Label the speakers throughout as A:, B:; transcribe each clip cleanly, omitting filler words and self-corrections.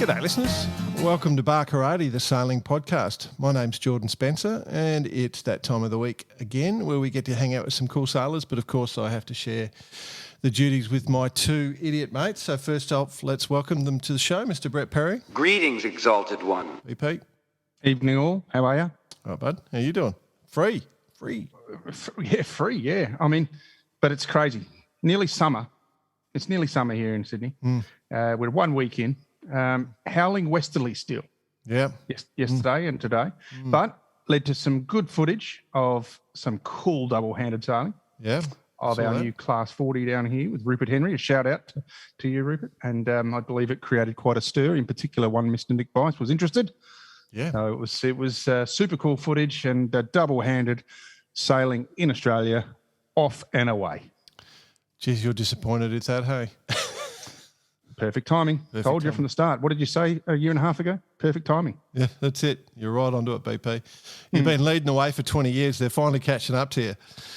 A: G'day listeners, welcome to Barkarati, the sailing podcast. My name's Jordan Spencer and it's that time of the week again where we get to hang out with some cool sailors, but of course I have to share the duties with my two idiot mates. So first off, let's welcome them to the show, Mr. Brett Perry.
B: Greetings, Exalted One.
A: Hey Pete.
C: Evening all, how are you?
A: All right, bud, how you doing? Free.
C: Yeah, free, yeah. I mean, but it's crazy. Nearly summer. It's nearly summer here in Sydney. We're 1 week in. Howling westerly still.
A: Yeah.
C: Yesterday and today. But led to some good footage of some cool double-handed sailing.
A: Yeah.
C: Of our new Class 40 down here with Rupert Henry. A shout out to you, Rupert. And I believe it created quite a stir. In particular, one Mr. Nick Bicey was interested.
A: Yeah.
C: So it was super cool footage and double-handed sailing in Australia, off and away.
A: Geez, you're disappointed at that, hey?
C: Perfect timing. Told you from the start. What did you say a year and a half ago? Perfect timing.
A: Yeah, that's it. You're right onto it, BP. You've been leading the way for 20 years. They're finally catching up to you.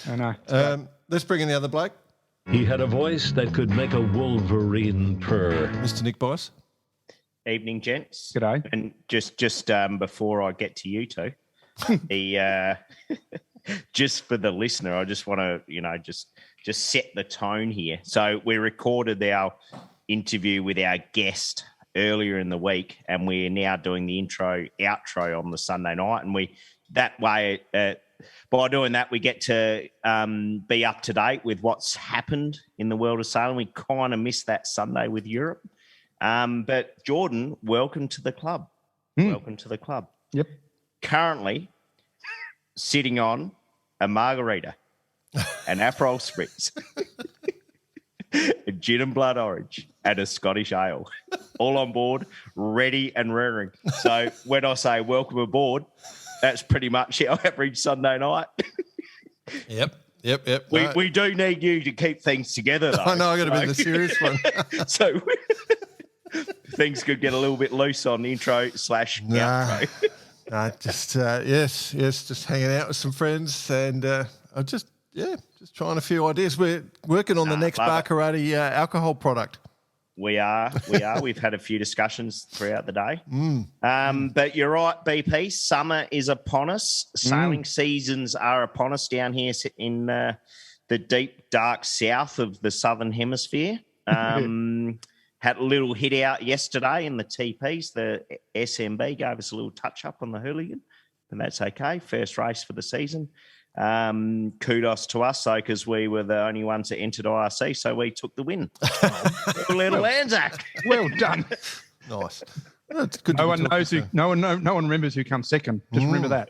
C: I know.
A: Let's bring in the other bloke.
D: He had a voice that could make a wolverine purr.
A: Mr. Nick Bicey.
E: Evening, gents.
C: G'day.
E: And just before I get to you two, just for the listener, I just want to, just set the tone here. So we recorded our interview with our guest earlier in the week, and we're now doing the outro on the Sunday night, and by doing that, we get to be up to date with what's happened in the world of sailing. We kind of missed that Sunday with Europe. But Jordan, welcome to the club. Welcome to the club.
C: Yep.
E: Currently sitting on a margarita, an Aperol Spritz, a gin and blood orange, and a Scottish ale, all on board, ready and raring. So when I say welcome aboard, that's pretty much our average Sunday night.
A: Yep.
E: We do need you to keep things together, though.
A: I know, I got to be the serious one.
E: So things could get a little bit loose on intro/outro.
A: Just hanging out with some friends, and I'm just trying a few ideas. We're working on the next Barkarati alcohol product.
E: We are. We've had a few discussions throughout the day. But you're right, BP. Summer is upon us. Sailing seasons are upon us down here in the deep, dark south of the Southern Hemisphere. Had a little hit out yesterday in the TPs. The SMB gave us a little touch-up on the Hooligan, and that's okay. First race for the season. Kudos to us, though, because we were the only ones that entered IRC, so we took the win. Little Anzac.
C: Well done.
A: Nice. That's good.
C: No one remembers who comes second. Just remember that.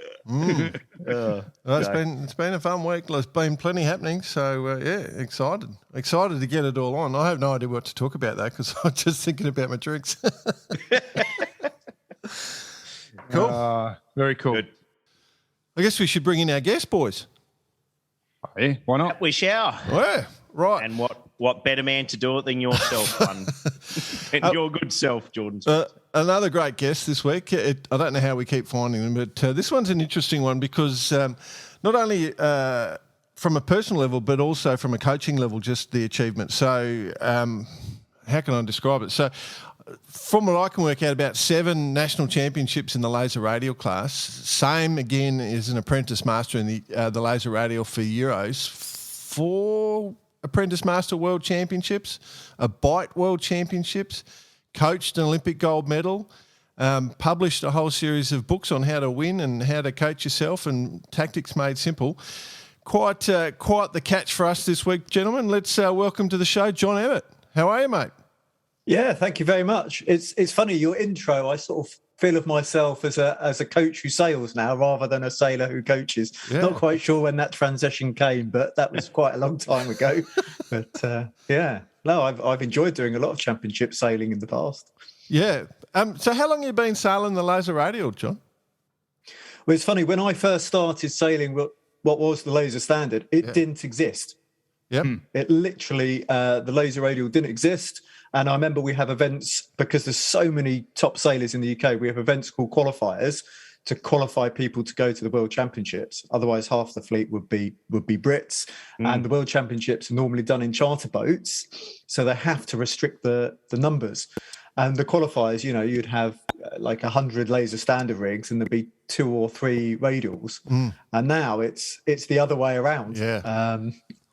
A: It's been a fun week. There's been plenty happening. So excited to get it all on. I have no idea what to talk about though, because I'm just thinking about my drinks. Cool.
C: Very cool.
E: Good.
A: I guess we should bring in our guest, boys.
C: Oh, yeah, why not?
E: We shall.
A: Yeah, right.
E: And what better man to do it than yourself, one? And your good self, Jordan.
A: Another great guest this week. I don't know how we keep finding them, but this one's an interesting one because not only from a personal level, but also from a coaching level, just the achievement. So how can I describe it? So from what I can work out, about 7 national championships in the laser radial class. Same again as an apprentice master in the laser radial for Euros. 4 apprentice master world championships, a bite world championships, coached an Olympic gold medal, published a whole series of books on how to win and how to coach yourself and tactics made simple. Quite the catch for us this week, gentlemen. Let's welcome to the show, Jon Emmett. How are you, mate?
F: Yeah, thank you very much. It's funny, your intro, I sort of feel of myself as a coach who sails now rather than a sailor who coaches. Yeah. Not quite sure when that transition came, but that was quite a long time ago. But I've enjoyed doing a lot of championship sailing in the past.
A: Yeah. So how long have you been sailing the laser radial, John?
F: Well, it's funny, when I first started sailing what was the laser standard, it didn't exist.
A: Yep.
F: It literally, the laser radial didn't exist. And I remember we have events, because there's so many top sailors in the UK, we have events called qualifiers to qualify people to go to the World Championships. Otherwise, half the fleet would be Brits. And the World Championships are normally done in charter boats, so they have to restrict the numbers. And the qualifiers, you'd have like 100 laser standard rigs, and there'd be 2 or 3 radials. And now it's the other way around.
A: Yeah.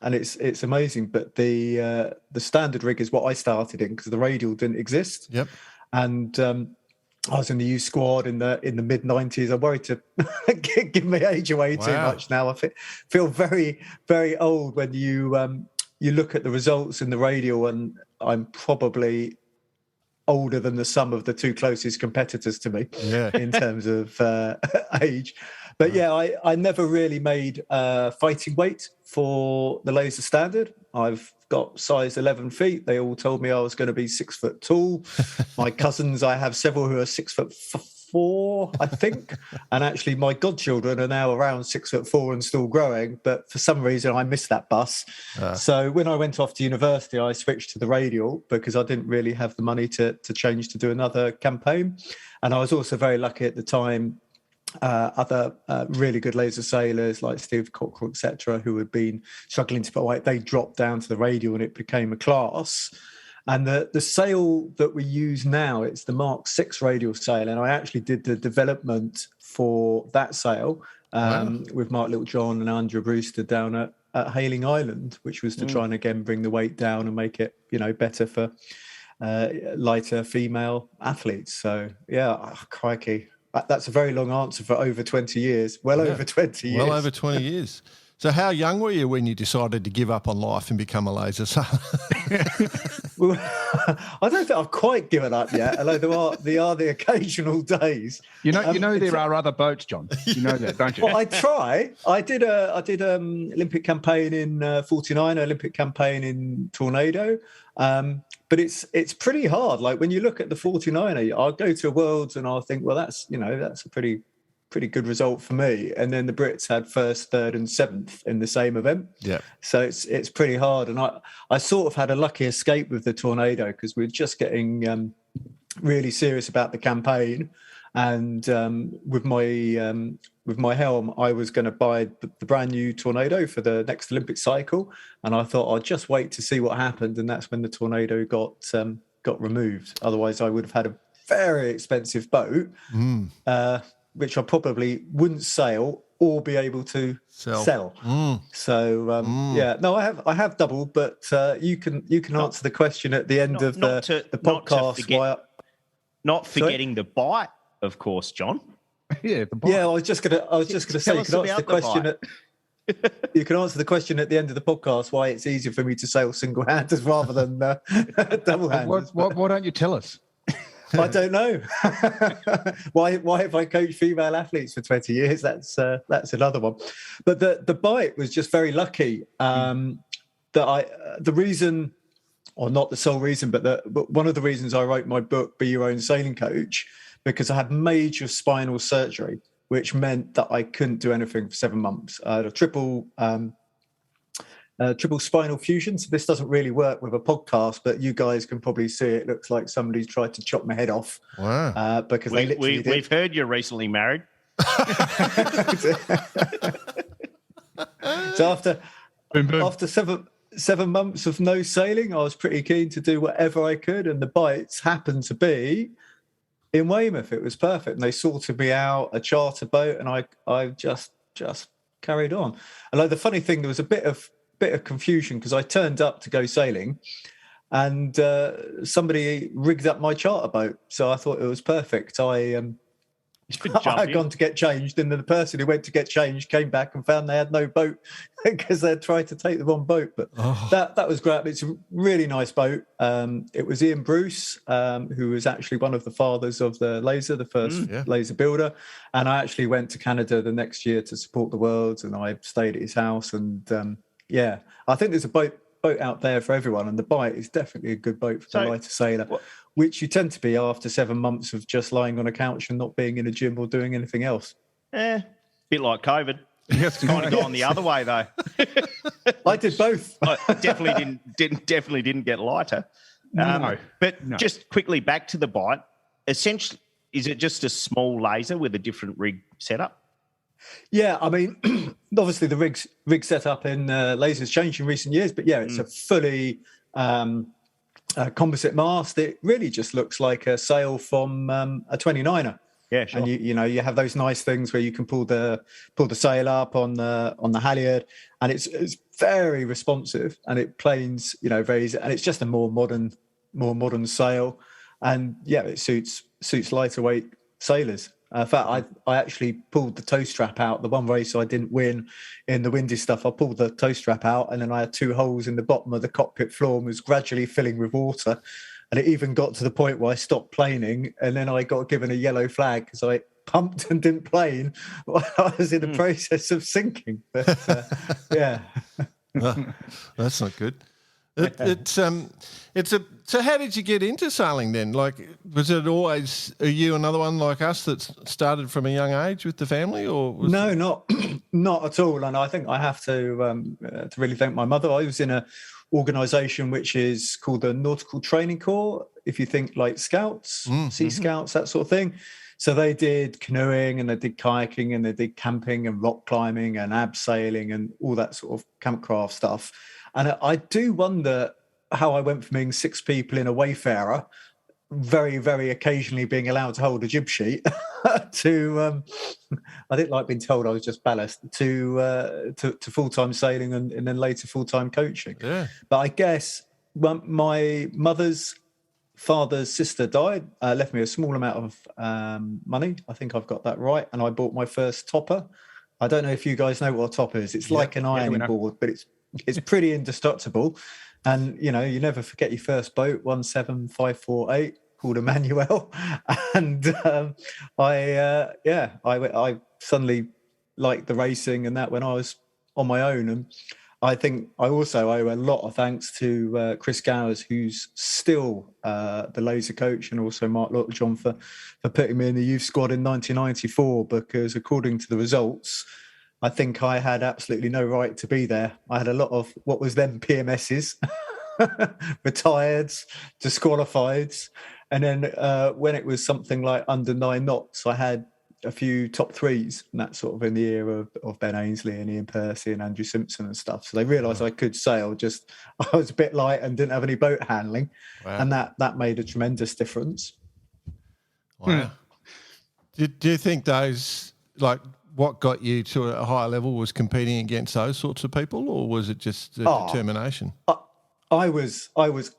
F: And it's amazing. But the standard rig is what I started in, because the radial didn't exist.
A: Yep.
F: And I was in the youth squad in the mid 90s. I'm worried to give my age away too much now. I feel very, very old when you look at the results in the radial, and I'm probably older than the sum of the 2 closest competitors to me in terms of age. But I never really made fighting weight for the laser standard. I've got size 11 feet. They all told me I was going to be 6 foot tall. My cousins, I have several who are 6'4", I think. And actually my godchildren are now around 6'4" and still growing. But for some reason I missed that bus. So when I went off to university, I switched to the radial because I didn't really have the money to change to do another campaign. And I was also very lucky at the time. Other really good laser sailors like Steve Cockrell, etc., who had been struggling to put weight, they dropped down to the radial and it became a class. And the sail that we use now, it's the Mark 6 radial sail, and I actually did the development for that sail with Mark Littlejohn and Andrew Brewster down at Hayling Island, which was to try and again bring the weight down and make it better for lighter female athletes. So crikey. That's a very long answer for over 20 years. Over 20 years.
A: Well over 20 years. So how young were you when you decided to give up on life and become a laser sailor?
F: Well, I don't think I've quite given up yet, although there are the occasional days.
C: There are other boats, John. You know that, don't you?
F: Well, I try. I did Olympic campaign in 49, Olympic campaign in Tornado. But it's pretty hard. Like when you look at the 49er, I'll go to Worlds and I'll think, well, that's a pretty good result for me. And then the Brits had 1st, 3rd, and 7th in the same event. Yeah. So it's pretty hard. And I sort of had a lucky escape with the Tornado because we were just getting really serious about the campaign. And with my helm, I was going to buy the brand new Tornado for the next Olympic cycle, and I thought I'd just wait to see what happened, and that's when the Tornado got removed. Otherwise, I would have had a very expensive boat, which I probably wouldn't sail or be able to sell. So I have doubled, but you can answer the question at the end of the podcast.
E: Not forgetting the bite. Of course, John.
F: Yeah, I was just gonna say you can answer the question. You can answer the question at the end of the podcast why it's easier for me to sail single-handed rather than double-handed.
C: Why don't you tell us?
F: I don't know. Why have I coached female athletes for 20 years? That's another one. But the bite was just very lucky. The reason, or not the sole reason, but one of the reasons I wrote my book, Be Your Own Sailing Coach, because I had major spinal surgery, which meant that I couldn't do anything for 7 months. I had a triple spinal fusion. So this doesn't really work with a podcast, but you guys can probably see it. It looks like somebody's tried to chop my head off.
A: Wow.
F: Because
E: we've heard you're recently married.
F: So after 7 months of no sailing, I was pretty keen to do whatever I could, and the bites happened to be in Weymouth. It was perfect, and they sorted me out a charter boat, and I just carried on. And the funny thing, there was a bit of confusion because I turned up to go sailing, and somebody rigged up my charter boat, so I thought it was perfect. I had gone to get changed, and then the person who went to get changed came back and found they had no boat because they'd tried to take the wrong boat. But that was great. It's a really nice boat. It was Ian Bruce, who was actually one of the fathers of the laser, the first laser builder. And I actually went to Canada the next year to support the Worlds, and I stayed at his house. And I think there's a boat out there for everyone, and the Bite is definitely a good boat for the lighter sailor. Which you tend to be after 7 months of just lying on a couch and not being in a gym or doing anything else.
E: Bit like COVID. It's kind of gone the other way, though.
F: I did both.
E: I definitely didn't get lighter. Just quickly back to the Bite. Essentially, is it just a small laser with a different rig setup?
F: Yeah, I mean, obviously the rig setup in lasers changed in recent years, but it's a fully composite mast. It really just looks like a sail from a 29er.
E: Yeah, sure.
F: And you have those nice things where you can pull the sail up on the halyard, and it's very responsive, and it planes very easy, and it's just a more modern sail, and yeah, it suits lighter weight sailors. In fact, I actually pulled the toe strap out. The one race I didn't win in the windy stuff, I pulled the toe strap out, and then I had 2 holes in the bottom of the cockpit floor and was gradually filling with water. And it even got to the point where I stopped planing, and then I got given a yellow flag because I pumped and didn't plane while I was in the process of sinking. But yeah,
A: that's not good. So how did you get into sailing then? Like, was it always you another one like us that started from a young age with the family, or
F: no, not at all. And I think I have to really thank my mother. I was in a organisation which is called the Nautical Training Corps. If you think like Scouts, Sea Scouts, that sort of thing. So they did canoeing, and they did kayaking, and they did camping and rock climbing and abseiling and all that sort of campcraft stuff. And I do wonder how I went from being 6 people in a Wayfarer, very, very occasionally being allowed to hold a jib sheet, to I didn't like being told I was just ballast, to full-time sailing and then later full-time coaching.
A: Yeah.
F: But I guess my mother's father's sister died, left me a small amount of money. I think I've got that right. And I bought my first topper. I don't know if you guys know what a topper is. It's like an ironing board, but it's pretty indestructible. And, you never forget your first boat, 17548, called Emmanuel. And I suddenly liked the racing and that when I was on my own. And I think I also owe a lot of thanks to Chris Gowers, who's still the laser coach, and also Mark Littlejohn for putting me in the youth squad in 1994, because according to the results, I think I had absolutely no right to be there. I had a lot of what was then PMSs, retireds, disqualifieds. And then when it was something like under 9 knots, I had a few top 3s, and that's sort of in the era of Ben Ainsley and Ian Percy and Andrew Simpson and stuff. So they realised I could sail, just I was a bit light and didn't have any boat handling. Wow. And that made a tremendous difference.
A: Wow. Do you think those, like, what got you to a higher level was competing against those sorts of people, or was it just determination?
F: I was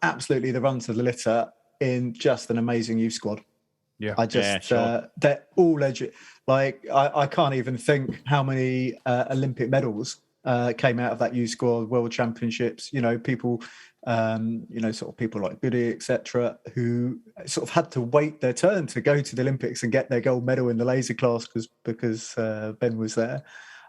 F: absolutely the run to the litter in just an amazing youth squad.
C: Yeah,
F: I just they're all legit. Like I can't even think how many Olympic medals came out of that youth squad, world championships. People, sort of people like Goody, etc., who sort of had to wait their turn to go to the Olympics and get their gold medal in the laser class because Ben was there,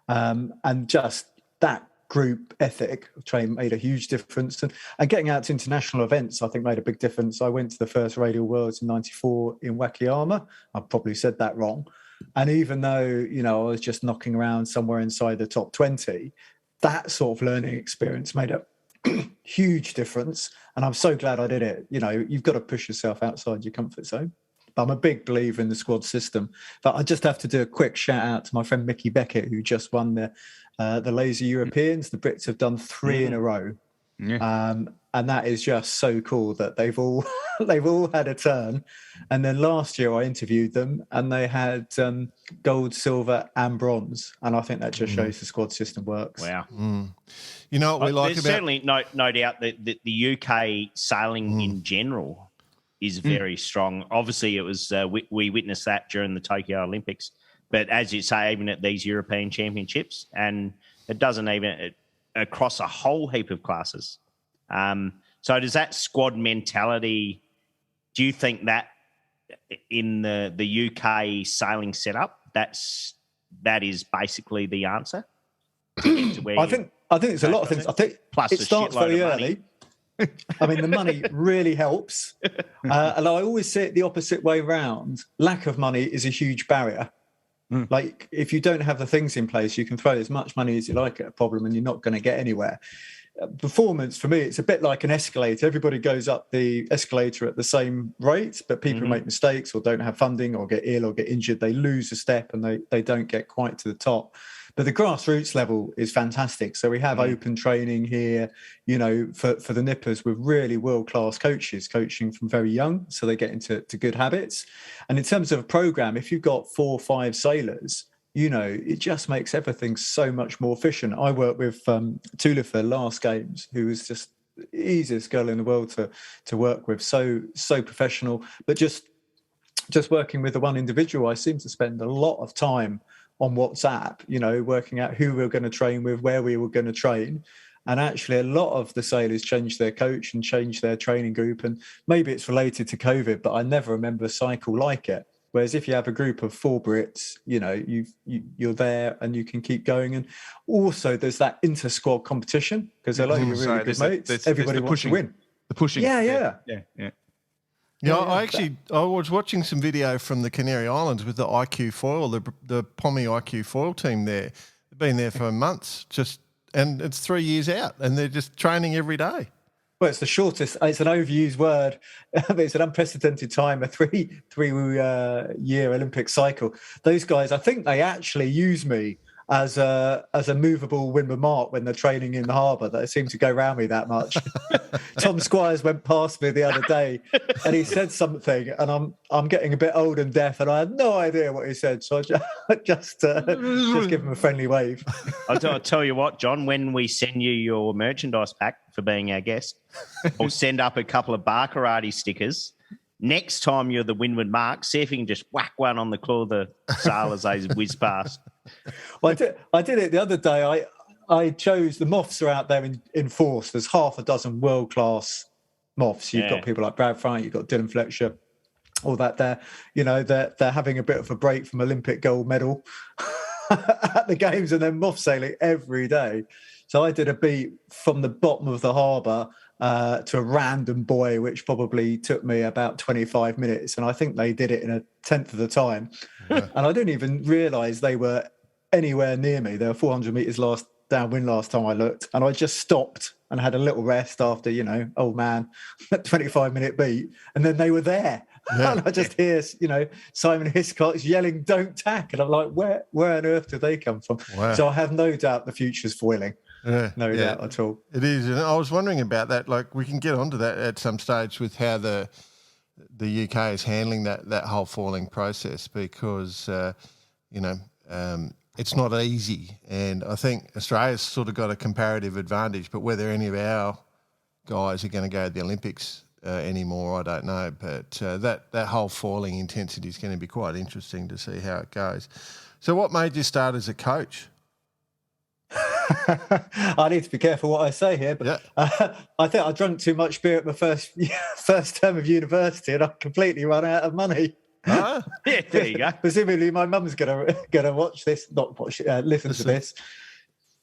F: and just that group ethic of training made a huge difference, and getting out to international events I think made a big difference. I went to the first Radial Worlds in '94 in Wakayama. I probably said that wrong, and even though I was just knocking around somewhere inside the top 20, that sort of learning experience made a huge difference, and I'm so glad I did it. You've got to push yourself outside your comfort zone. But I'm a big believer in the squad system. But I just have to do a quick shout out to my friend Mickey Beckett, who just won the Laser Europeans. The Brits have done 3 in a row, and that is just so cool that they've all had a turn. And then last year I interviewed them, and they had gold, silver, and bronze. And I think that just shows the squad system works.
E: Wow.
A: You know what we like
E: There's
A: about...
E: certainly no doubt that the UK sailing in general is very strong. Obviously, it was we witnessed that during the Tokyo Olympics. But as you say, even at these European Championships, and it doesn't even across a whole heap of classes. So does that squad mentality, do you think that in the UK sailing setup, that is basically the answer?
F: I think it's a lot of things. I think
E: plus
F: it starts very early. I mean, the money really helps. And I always say it the opposite way round. Lack of money is a huge barrier. Like, if you don't have the things in place, you can throw as much money as you like at a problem and you're not going to get anywhere. Performance, for me, it's a bit like an escalator. Everybody goes up the escalator at the same rate, but people who make mistakes or don't have funding or get ill or get injured, they lose a step and they don't get quite to the top. But the grassroots level is fantastic. So we have open training here, you know, for the nippers with really world-class coaches coaching from very young. So they get into good habits. And in terms of a program, if you've got 4 or 5 sailors, you know, it just makes everything so much more efficient. I worked with Tulifer last games, who was just the easiest girl in the world to work with. So professional, but just working with the one individual, I seem to spend a lot of time on WhatsApp, you know, working out who we were going to train with, where we were going to train. And actually, a lot of the sailors changed their coach and changed their training group. And maybe it's related to COVID, but I never remember a cycle like it. Whereas if you have a group of 4 Brits, you know, you're there and you can keep going. And also there's that inter-squad competition, because a lot of your really good mates, everybody wants to win.
C: The pushing.
F: Yeah.
A: Yeah, I was watching some video from the Canary Islands with the IQ foil, the Pommy IQ foil team there. They've been there for months, and it's 3 years out, and they're just training every day.
F: Well, it's the shortest. It's an overused word. It's an unprecedented time, a three-year Olympic cycle. Those guys, I think they actually use me as a movable windward mark when they're training in the harbour. They seem to go around me that much. Tom Squires went past me the other day and he said something, and I'm getting a bit old and deaf, and I had no idea what he said, so I just give him a friendly wave.
E: I'll tell you what, John, when we send you your merchandise pack for being our guest, I'll send up a couple of bar karate stickers. Next time you're the windward mark, see if you can just whack one on the claw of the sailors as they whiz past.
F: Well, I did it the other day. I chose, the moths are out there in force. There's half a dozen world-class moths. You've got people like Brad Frank, you've got Dylan Fletcher, all that there. You know, they're having a bit of a break from Olympic gold medal at the games, and then moth sailing every day. So I did a beat from the bottom of the harbour to a random buoy, which probably took me about 25 minutes. And I think they did it in a tenth of the time. Yeah. And I didn't even realise they were anywhere near me. They were 400 metres downwind last time I looked. And I just stopped and had a little rest after, you know, old man, 25-minute beat. And then they were there. Yeah. And I just hear, you know, Simon Hiscox yelling, "Don't tack." And I'm like, where on earth did they come from? Wow. So I have no doubt the future's foiling. No doubt at all.
A: It is. And I was wondering about that. Like, we can get onto that at some stage with how the UK is handling that whole foiling process, because, you know, it's not easy. And I think Australia's sort of got a comparative advantage, but whether any of our guys are going to go to the Olympics anymore, I don't know. But that whole foiling intensity is going to be quite interesting to see how it goes. So what made you start as a coach?
F: I need to be careful what I say here, but I think I drank too much beer at my first term of university, and I completely run out of money.
E: Yeah, there you go.
F: Presumably, my mum's gonna watch this, listen to this.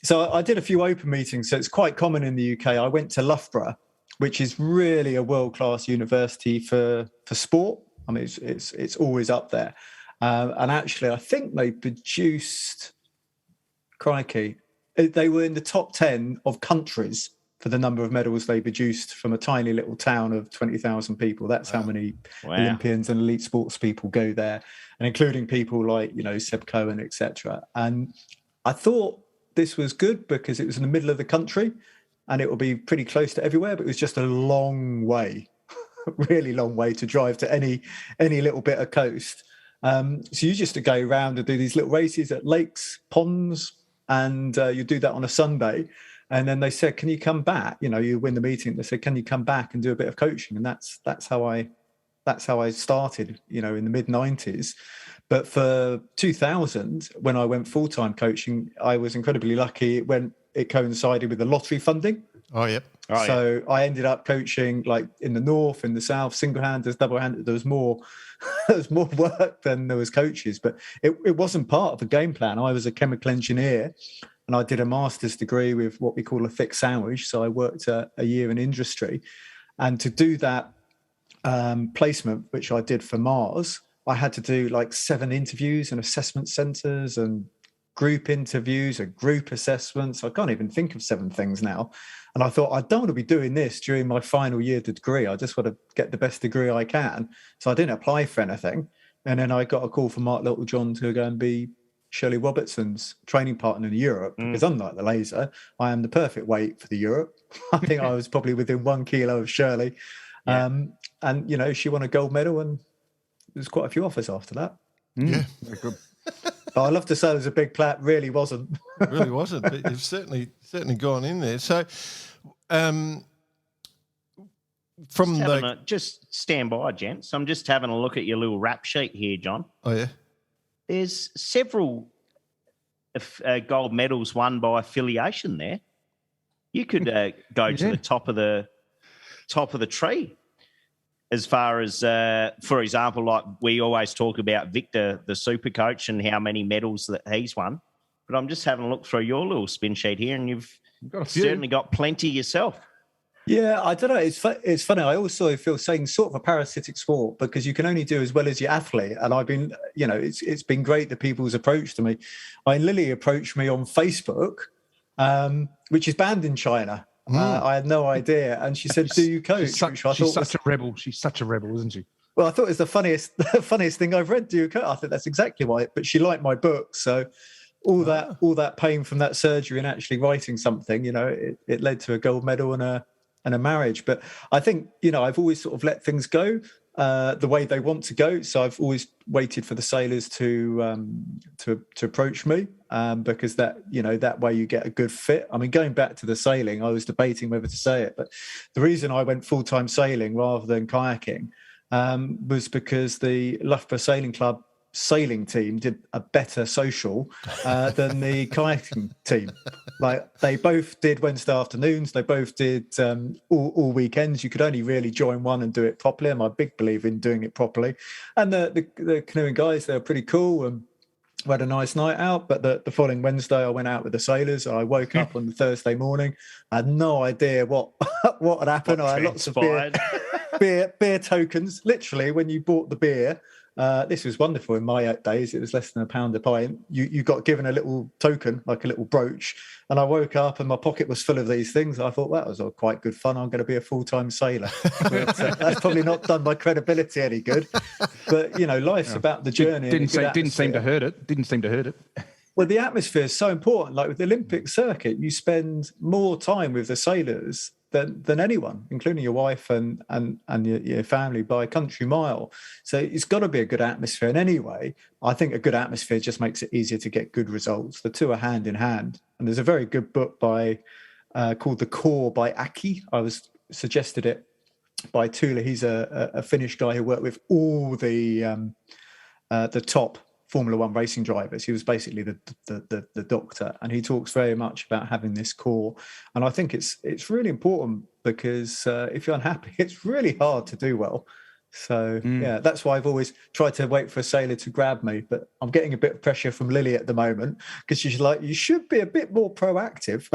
F: So I did a few open meetings. So it's quite common in the UK. I went to Loughborough, which is really a world-class university for sport. I mean, it's always up there. And actually, I think they produced, crikey, they were in the top 10 of countries for the number of medals they produced from a tiny little town of 20,000 people. That's how many Olympians and elite sports people go there, and including people like, you know, Seb Cohen, etc. And I thought this was good because it was in the middle of the country and it will be pretty close to everywhere, but it was just a long way, really long way to drive to any little bit of coast. So you just to go around and do these little races at lakes, ponds, and you do that on a Sunday. And then they said, "Can you come back?" You know, you win the meeting. They said, "Can you come back and do a bit of coaching?" And that's how I started, you know, in the mid-90s. But for 2000, when I went full-time coaching, I was incredibly lucky when it coincided with the lottery funding.
A: Oh, yep.
F: So I ended up coaching like in the north, in the south, single-handed, double-handed. There was more work than there was coaches, but it wasn't part of the game plan. I was a chemical engineer, and I did a master's degree with what we call a thick sandwich. So I worked a year in industry, and to do that placement, which I did for Mars, I had to do like 7 interviews and assessment centres and group interviews and group assessments. I can't even think of 7 things now. And I thought, I don't want to be doing this during my final year of the degree. I just want to get the best degree I can. So I didn't apply for anything. And then I got a call from Mark Littlejohn to go and be Shirley Robertson's training partner in Europe, because unlike the laser, I am the perfect weight for the Europe. I think I was probably within 1 kilo of Shirley. And, you know, she won a gold medal, and there's quite a few offers after that.
A: Yeah.
C: Very good.
F: But I love to say it was a big plat, really wasn't.
A: It really wasn't, but you've certainly gone in there. So,
E: just stand by, gents. I'm just having a look at your little rap sheet here, John.
A: Oh yeah,
E: There's several gold medals won by affiliation there. You could go to the top of the tree. As far as, for example, like we always talk about Victor, the super coach, and how many medals that he's won. But I'm just having a look through your little spin sheet here, and you've
C: got a few.
E: certainly got plenty yourself.
F: Yeah, I don't know. It's funny. I also feel saying sort of a parasitic sport, because you can only do as well as your athlete. And I've been, you know, it's been great that people's approach to me. Lily approached me on Facebook, which is banned in China. I had no idea. And she said, do you coach?
C: She's such a rebel. She's such a rebel, isn't she?
F: Well, I thought it was the funniest thing I've read. Do you coach? I think that's exactly why. But she liked my book. So all that pain from that surgery and actually writing something, you know, it led to a gold medal and a marriage. But I think, you know, I've always sort of let things go the way they want to go. So I've always waited for the sailors to approach me, because that, you know, that way you get a good fit. I mean, going back to the sailing, I was debating whether to say it, but the reason I went full-time sailing rather than kayaking was because the Loughborough Sailing Club sailing team did a better social than the kayaking team. Like, they both did Wednesday afternoons, they both did all weekends. You could only really join one and do it properly. I'm a big believer in doing it properly. And the canoeing guys, they're pretty cool, and we had a nice night out. But the following Wednesday I went out with the sailors. I woke up on the Thursday morning. I had no idea what had happened. I had lots of beer tokens. Literally, when you bought the beer, this was wonderful. In my days, it was less than £1 a pint. You got given a little token, like a little brooch, and I woke up and my pocket was full of these things. I thought, that was all quite good fun. I'm going to be a full-time sailor. But, that's probably not done my credibility any good. But, you know, life's about the journey.
C: Didn't seem to hurt it.
F: Well, the atmosphere is so important. Like with the Olympic circuit, you spend more time with the sailors than anyone, including your wife and your family, by a country mile. So it's got to be a good atmosphere. And anyway, I think a good atmosphere just makes it easier to get good results. The two are hand in hand. And there's a very good book called The Core by Aki. I was suggested it by Tula. He's a Finnish guy who worked with all the top Formula One racing drivers. He was basically the doctor, and he talks very much about having this core. And I think it's really important, because if you're unhappy, it's really hard to do well. So yeah, that's why I've always tried to wait for a sailor to grab me. But I'm getting a bit of pressure from Lily at the moment, because she's like, you should be a bit more proactive.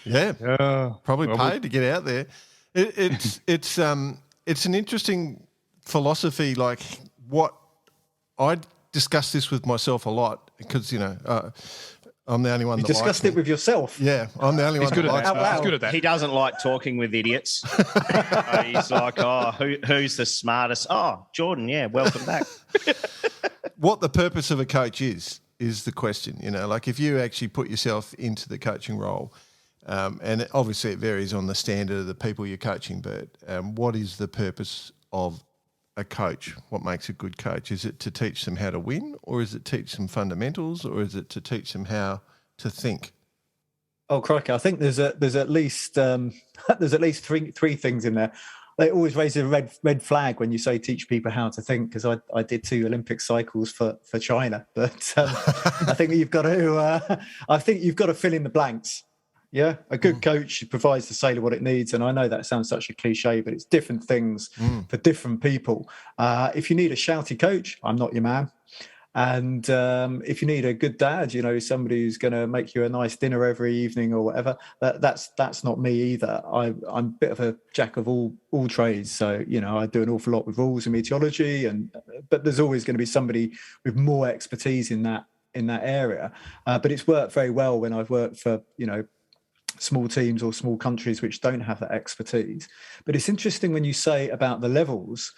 A: Yeah, probably paid to get out there. It's an interesting philosophy. Like, what I discuss this with myself a lot, because, you know, I'm the only one that
F: discussed it with yourself.
A: Yeah, I'm the only one that likes me.
C: He's good at that.
E: He doesn't like talking with idiots. He's like, who's the smartest? Oh, Jordan, yeah, welcome back.
A: What the purpose of a coach is the question. You know, like, if you actually put yourself into the coaching role, and obviously it varies on the standard of the people you're coaching, but what is the purpose of a coach? What makes a good coach? Is it to teach them how to win, or is it teach them fundamentals, or is it to teach them how to think?
F: Oh, crikey! I think there's at least three things in there. They always raise a red flag when you say teach people how to think, because I did 2 Olympic cycles for China, but I think you've got to fill in the blanks. Yeah, a good coach provides the sailor what it needs. And I know that sounds such a cliche, but it's different things for different people. If you need a shouty coach, I'm not your man. And if you need a good dad, you know, somebody who's going to make you a nice dinner every evening or whatever, that's not me either. I'm a bit of a jack of all trades. So, you know, I do an awful lot with rules and meteorology, but there's always going to be somebody with more expertise in that area. But it's worked very well when I've worked for, you know, small teams or small countries which don't have that expertise. But it's interesting when you say about the levels.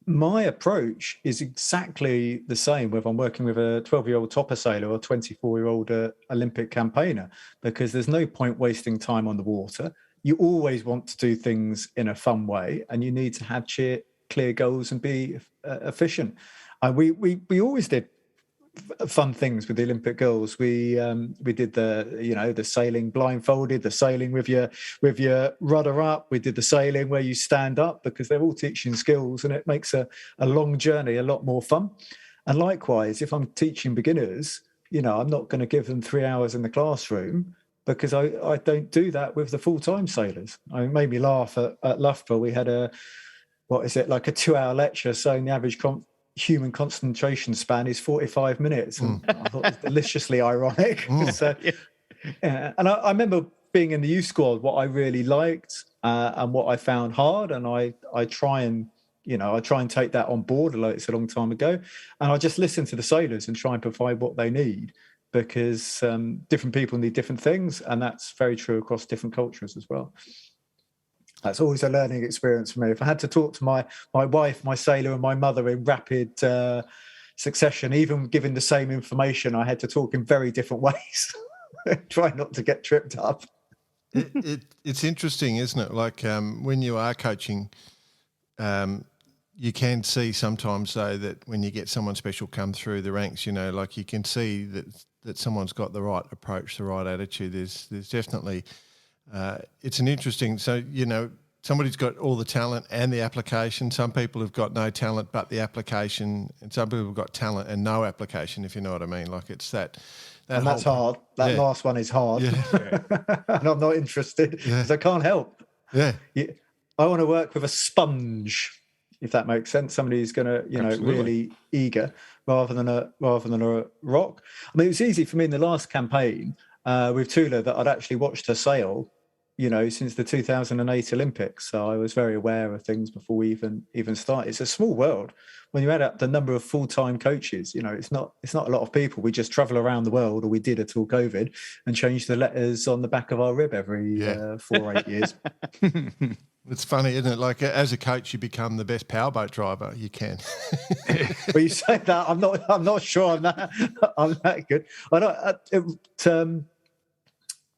F: my approach is exactly the same whether I'm working with a 12-year-old topper sailor or a 24-year-old Olympic campaigner, because there's no point wasting time on the water. You always want to do things in a fun way, and you need to have clear goals and be efficient. We always did fun things with the Olympic girls. We did the sailing blindfolded, the sailing with your rudder up. We did the sailing where you stand up, because they're all teaching skills, and it makes a long journey a lot more fun. And likewise, if I'm teaching beginners, I'm not going to give them 3 hours in the classroom, because I don't do that with the full-time sailors. It made me laugh at Loughborough. We had a 2-hour lecture saying the average human concentration span is 45 minutes. And I thought it was deliciously ironic. So, and I remember being in the youth squad, what I really liked and what I found hard. And I try and take that on board, although it's a long time ago. And I just listen to the sailors and try and provide what they need, because different people need different things. And that's very true across different cultures as well. That's always a learning experience for me. If I had to talk to my wife, my sailor, and my mother in rapid succession, even given the same information, I had to talk in very different ways. Try not to get tripped up.
A: It's interesting, isn't it? Like when you are coaching, you can see sometimes, though, that when you get someone special come through the ranks, like you can see that someone's got the right approach, the right attitude. There's definitely... it's an interesting, somebody's got all the talent and the application. Some people have got no talent but the application, and some people have got talent and no application, if you know what I mean. Like it's that
F: and that's hard. That last one is hard. Yeah. And I'm not interested because I can't help. Yeah. I want to work with a sponge, if that makes sense. Somebody who's going to, really eager rather than a rock. I mean, it was easy for me in the last campaign with Tula that I'd actually watched her sail, since the 2008 Olympics. So I was very aware of things before we even started. It's a small world. When you add up the number of full-time coaches, it's not a lot of people. We just travel around the world, or we did until COVID, and change the letters on the back of our rib every 4 or 8 years.
A: It's funny, isn't it? Like as a coach, you become the best powerboat driver you can.
F: Well, you say that. I'm not sure I'm that good. I don't.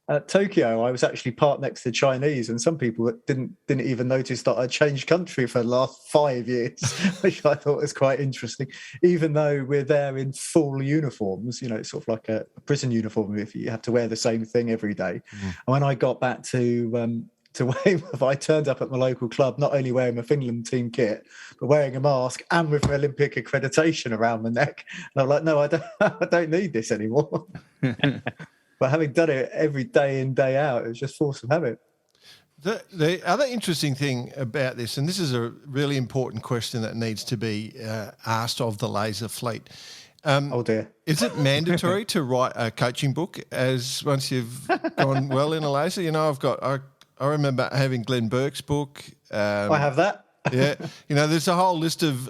F: At Tokyo, I was actually parked next to the Chinese, and some people didn't even notice that I changed country for the last 5 years, which I thought was quite interesting. Even though we're there in full uniforms, it's sort of like a prison uniform if you have to wear the same thing every day. And when I got back to Weymouth, I turned up at my local club, not only wearing my Finland team kit, but wearing a mask and with my Olympic accreditation around my neck. And I'm like, no, I don't need this anymore. But having done it every day in, day out, it was just force of habit.
A: The other interesting thing about this, and this is a really important question that needs to be asked of the laser fleet.
F: Oh dear!
A: Is it mandatory to write a coaching book once you've gone well in a laser? I remember having Glenn Burke's book.
F: I have that.
A: Yeah, there's a whole list of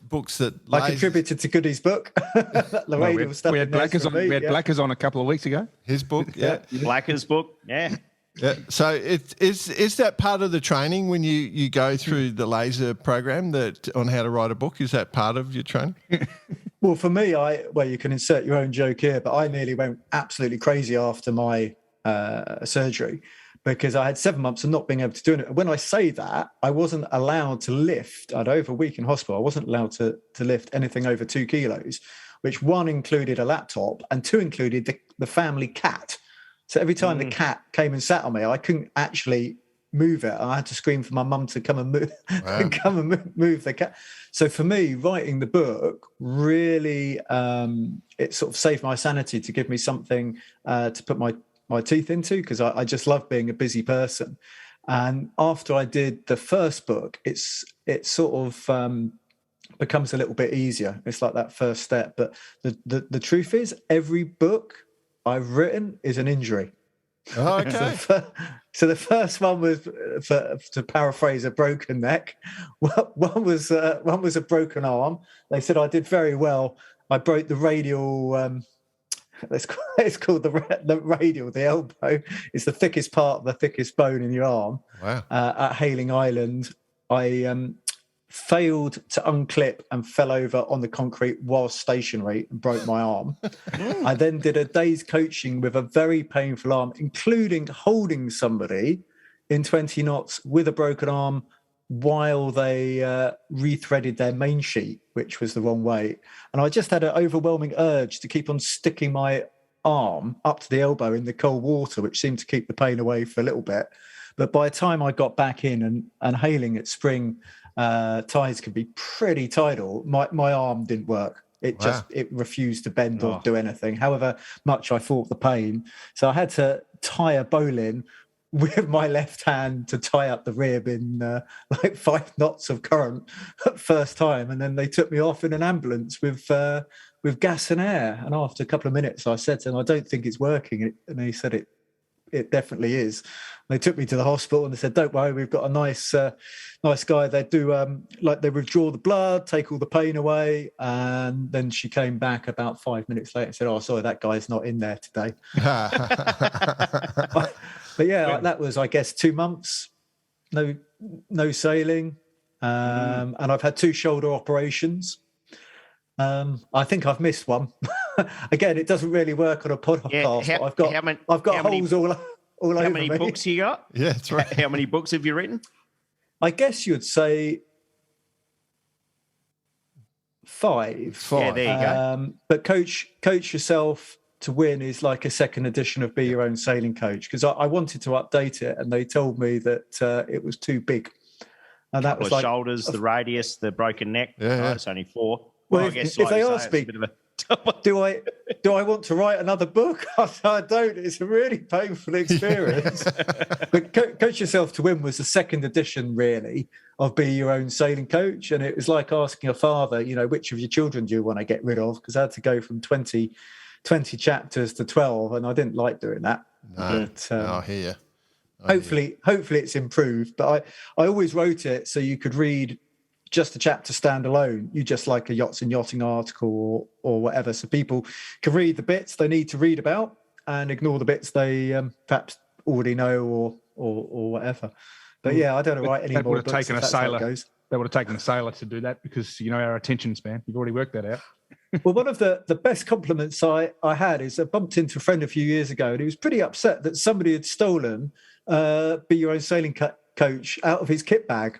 A: books that
F: I contributed to Goody's book. The Radial stuff.
C: We had Blackers on a couple of weeks ago.
A: His book, yeah.
E: Blackers book, yeah.
A: Yeah. So is that part of the training when you go through the laser program on how to write a book? Is that part of your training?
F: Well, for me, you can insert your own joke here, but I nearly went absolutely crazy after my surgery, because I had 7 months of not being able to do it. When I say that, I wasn't allowed to lift. I'd over a week in hospital. I wasn't allowed to lift anything over 2 kilos, which 1 included a laptop and 2 included the family cat. So every time the cat came and sat on me, I couldn't actually move it. I had to scream for my mum to come and move, move the cat. So for me, writing the book really, it sort of saved my sanity to give me something to put my teeth into, because I just love being a busy person. And after I did the first book, it sort of becomes a little bit easier. It's like that first step. But the truth is, every book I've written is an injury.
A: Oh, okay.
F: So the first one was, to paraphrase, a broken neck. One was a broken arm. They said I did very well. I broke the radial. It's called the radial, the elbow. It's the thickest part of the thickest bone in your arm.
A: Wow.
F: At Hayling Island, I failed to unclip and fell over on the concrete while stationary and broke my arm. I then did a day's coaching with a very painful arm, including holding somebody in 20 knots with a broken arm while they rethreaded their main sheet, which was the wrong way. And I just had an overwhelming urge to keep on sticking my arm up to the elbow in the cold water, which seemed to keep the pain away for a little bit. But by the time I got back in and hailing at spring, tides could be pretty tidal. My arm didn't work. It refused to bend or do anything, however much I fought the pain. So I had to tie a bowline with my left hand to tie up the rib in like 5 knots of current at first time. And then they took me off in an ambulance with gas and air. And after a couple of minutes, I said to them, I don't think it's working. And he said, it definitely is. They took me to the hospital and they said, don't worry, we've got a nice guy. They do they withdraw the blood, take all the pain away. And then she came back about 5 minutes later and said, oh, sorry, that guy's not in there today. But yeah, that was, I guess, 2 months, no sailing. And I've had 2 shoulder operations. I think I've missed one. Again, it doesn't really work on a podcast.
E: Yeah,
F: I've got holes all over me.
E: How many books you got?
A: Yeah, that's right.
E: How many books have you written?
F: I guess you'd say 5.
E: Yeah, there you go.
F: But coach yourself to win is like a second edition of Be Your Own Sailing Coach, because I wanted to update it and they told me that it was too big. And that was like
E: shoulders, the radius, the broken neck.
A: Yeah.
E: It's only 4.
F: Well,
E: I guess
F: if they ask me, do I want to write another book? I don't. It's a really painful experience. But Coach Yourself to Win was the second edition, really, of Be Your Own Sailing Coach. And it was like asking a father, which of your children do you want to get rid of? Because I had to go from 20 chapters to 12, and I didn't like doing that.
A: No,
F: but,
A: I hear you.
F: Hopefully it's improved. But I always wrote it so you could read just a chapter standalone. You just like a Yachts and Yachting article or whatever, so people can read the bits they need to read about and ignore the bits they perhaps already know or whatever. But yeah, I don't write any more books.
C: They would have taken a sailor to do that, because our attention span. You've already worked that out.
F: Well, one of the best compliments I had is I bumped into a friend a few years ago, and he was pretty upset that somebody had stolen Be Your Own Sailing Coach out of his kit bag.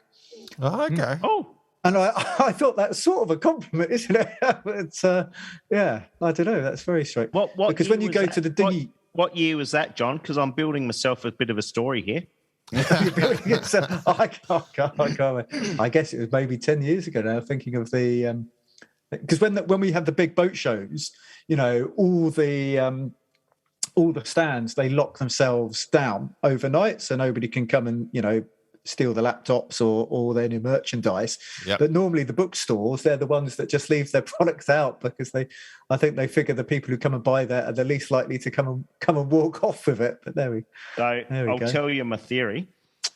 A: Oh, okay.
E: Oh.
F: And I thought that's sort of a compliment, isn't it? But yeah, I don't know. That's very strange.
E: What
F: because when you go to the dinghy...
E: What year was that, John? Because I'm building myself a bit of a story here.
F: I guess it was maybe 10 years ago now, thinking of the... Because when we had the big boat shows, all the stands, they lock themselves down overnight, so nobody can come and, steal the laptops or their new merchandise.
A: Yep.
F: But normally the bookstores, they're the ones that just leave their products out, because I think they figure the people who come and buy that are the least likely to come and walk off with it. But there we
E: I'll
F: go.
E: tell you my theory.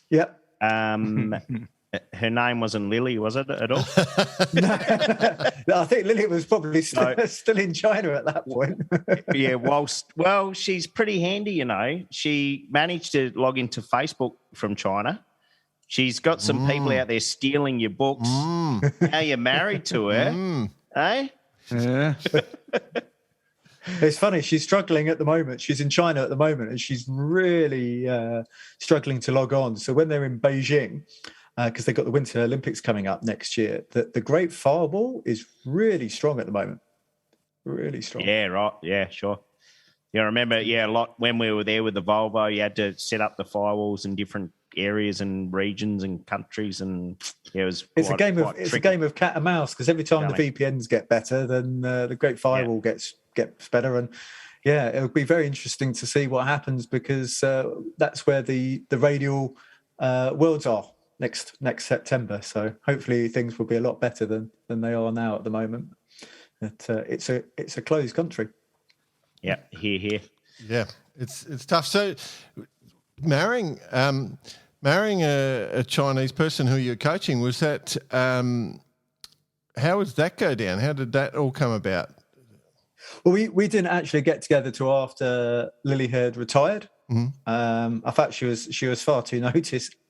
F: Yep.
E: Her name wasn't Lily, was it, at all?
F: No, I think Lily was probably still in China at that point.
E: Yeah, she's pretty handy, She managed to log into Facebook from China. She's got some people out there stealing your books. Now you're married to her, eh?
C: Yeah.
F: It's funny. She's struggling at the moment. She's in China at the moment, and she's really struggling to log on. So when they're in Beijing, because they've got the Winter Olympics coming up next year, the Great Firewall is really strong at the moment. Really strong.
E: Yeah, right. Yeah, sure. Yeah, I remember, a lot when we were there with the Volvo, you had to set up the firewalls in different areas and regions and countries, and it's
F: a game of cat and mouse, because every time the VPNs get better, then the Great Firewall gets better. And yeah, it'll be very interesting to see what happens, because that's where the Radial worlds are next September. So hopefully things will be a lot better than they are now at the moment. But it's a closed country.
E: Yeah, here.
A: Yeah, it's tough. So marrying a Chinese person who you're coaching, was that how did that go down? How did that all come about?
F: Well, we didn't actually get together till after Lily had retired. In fact, she was far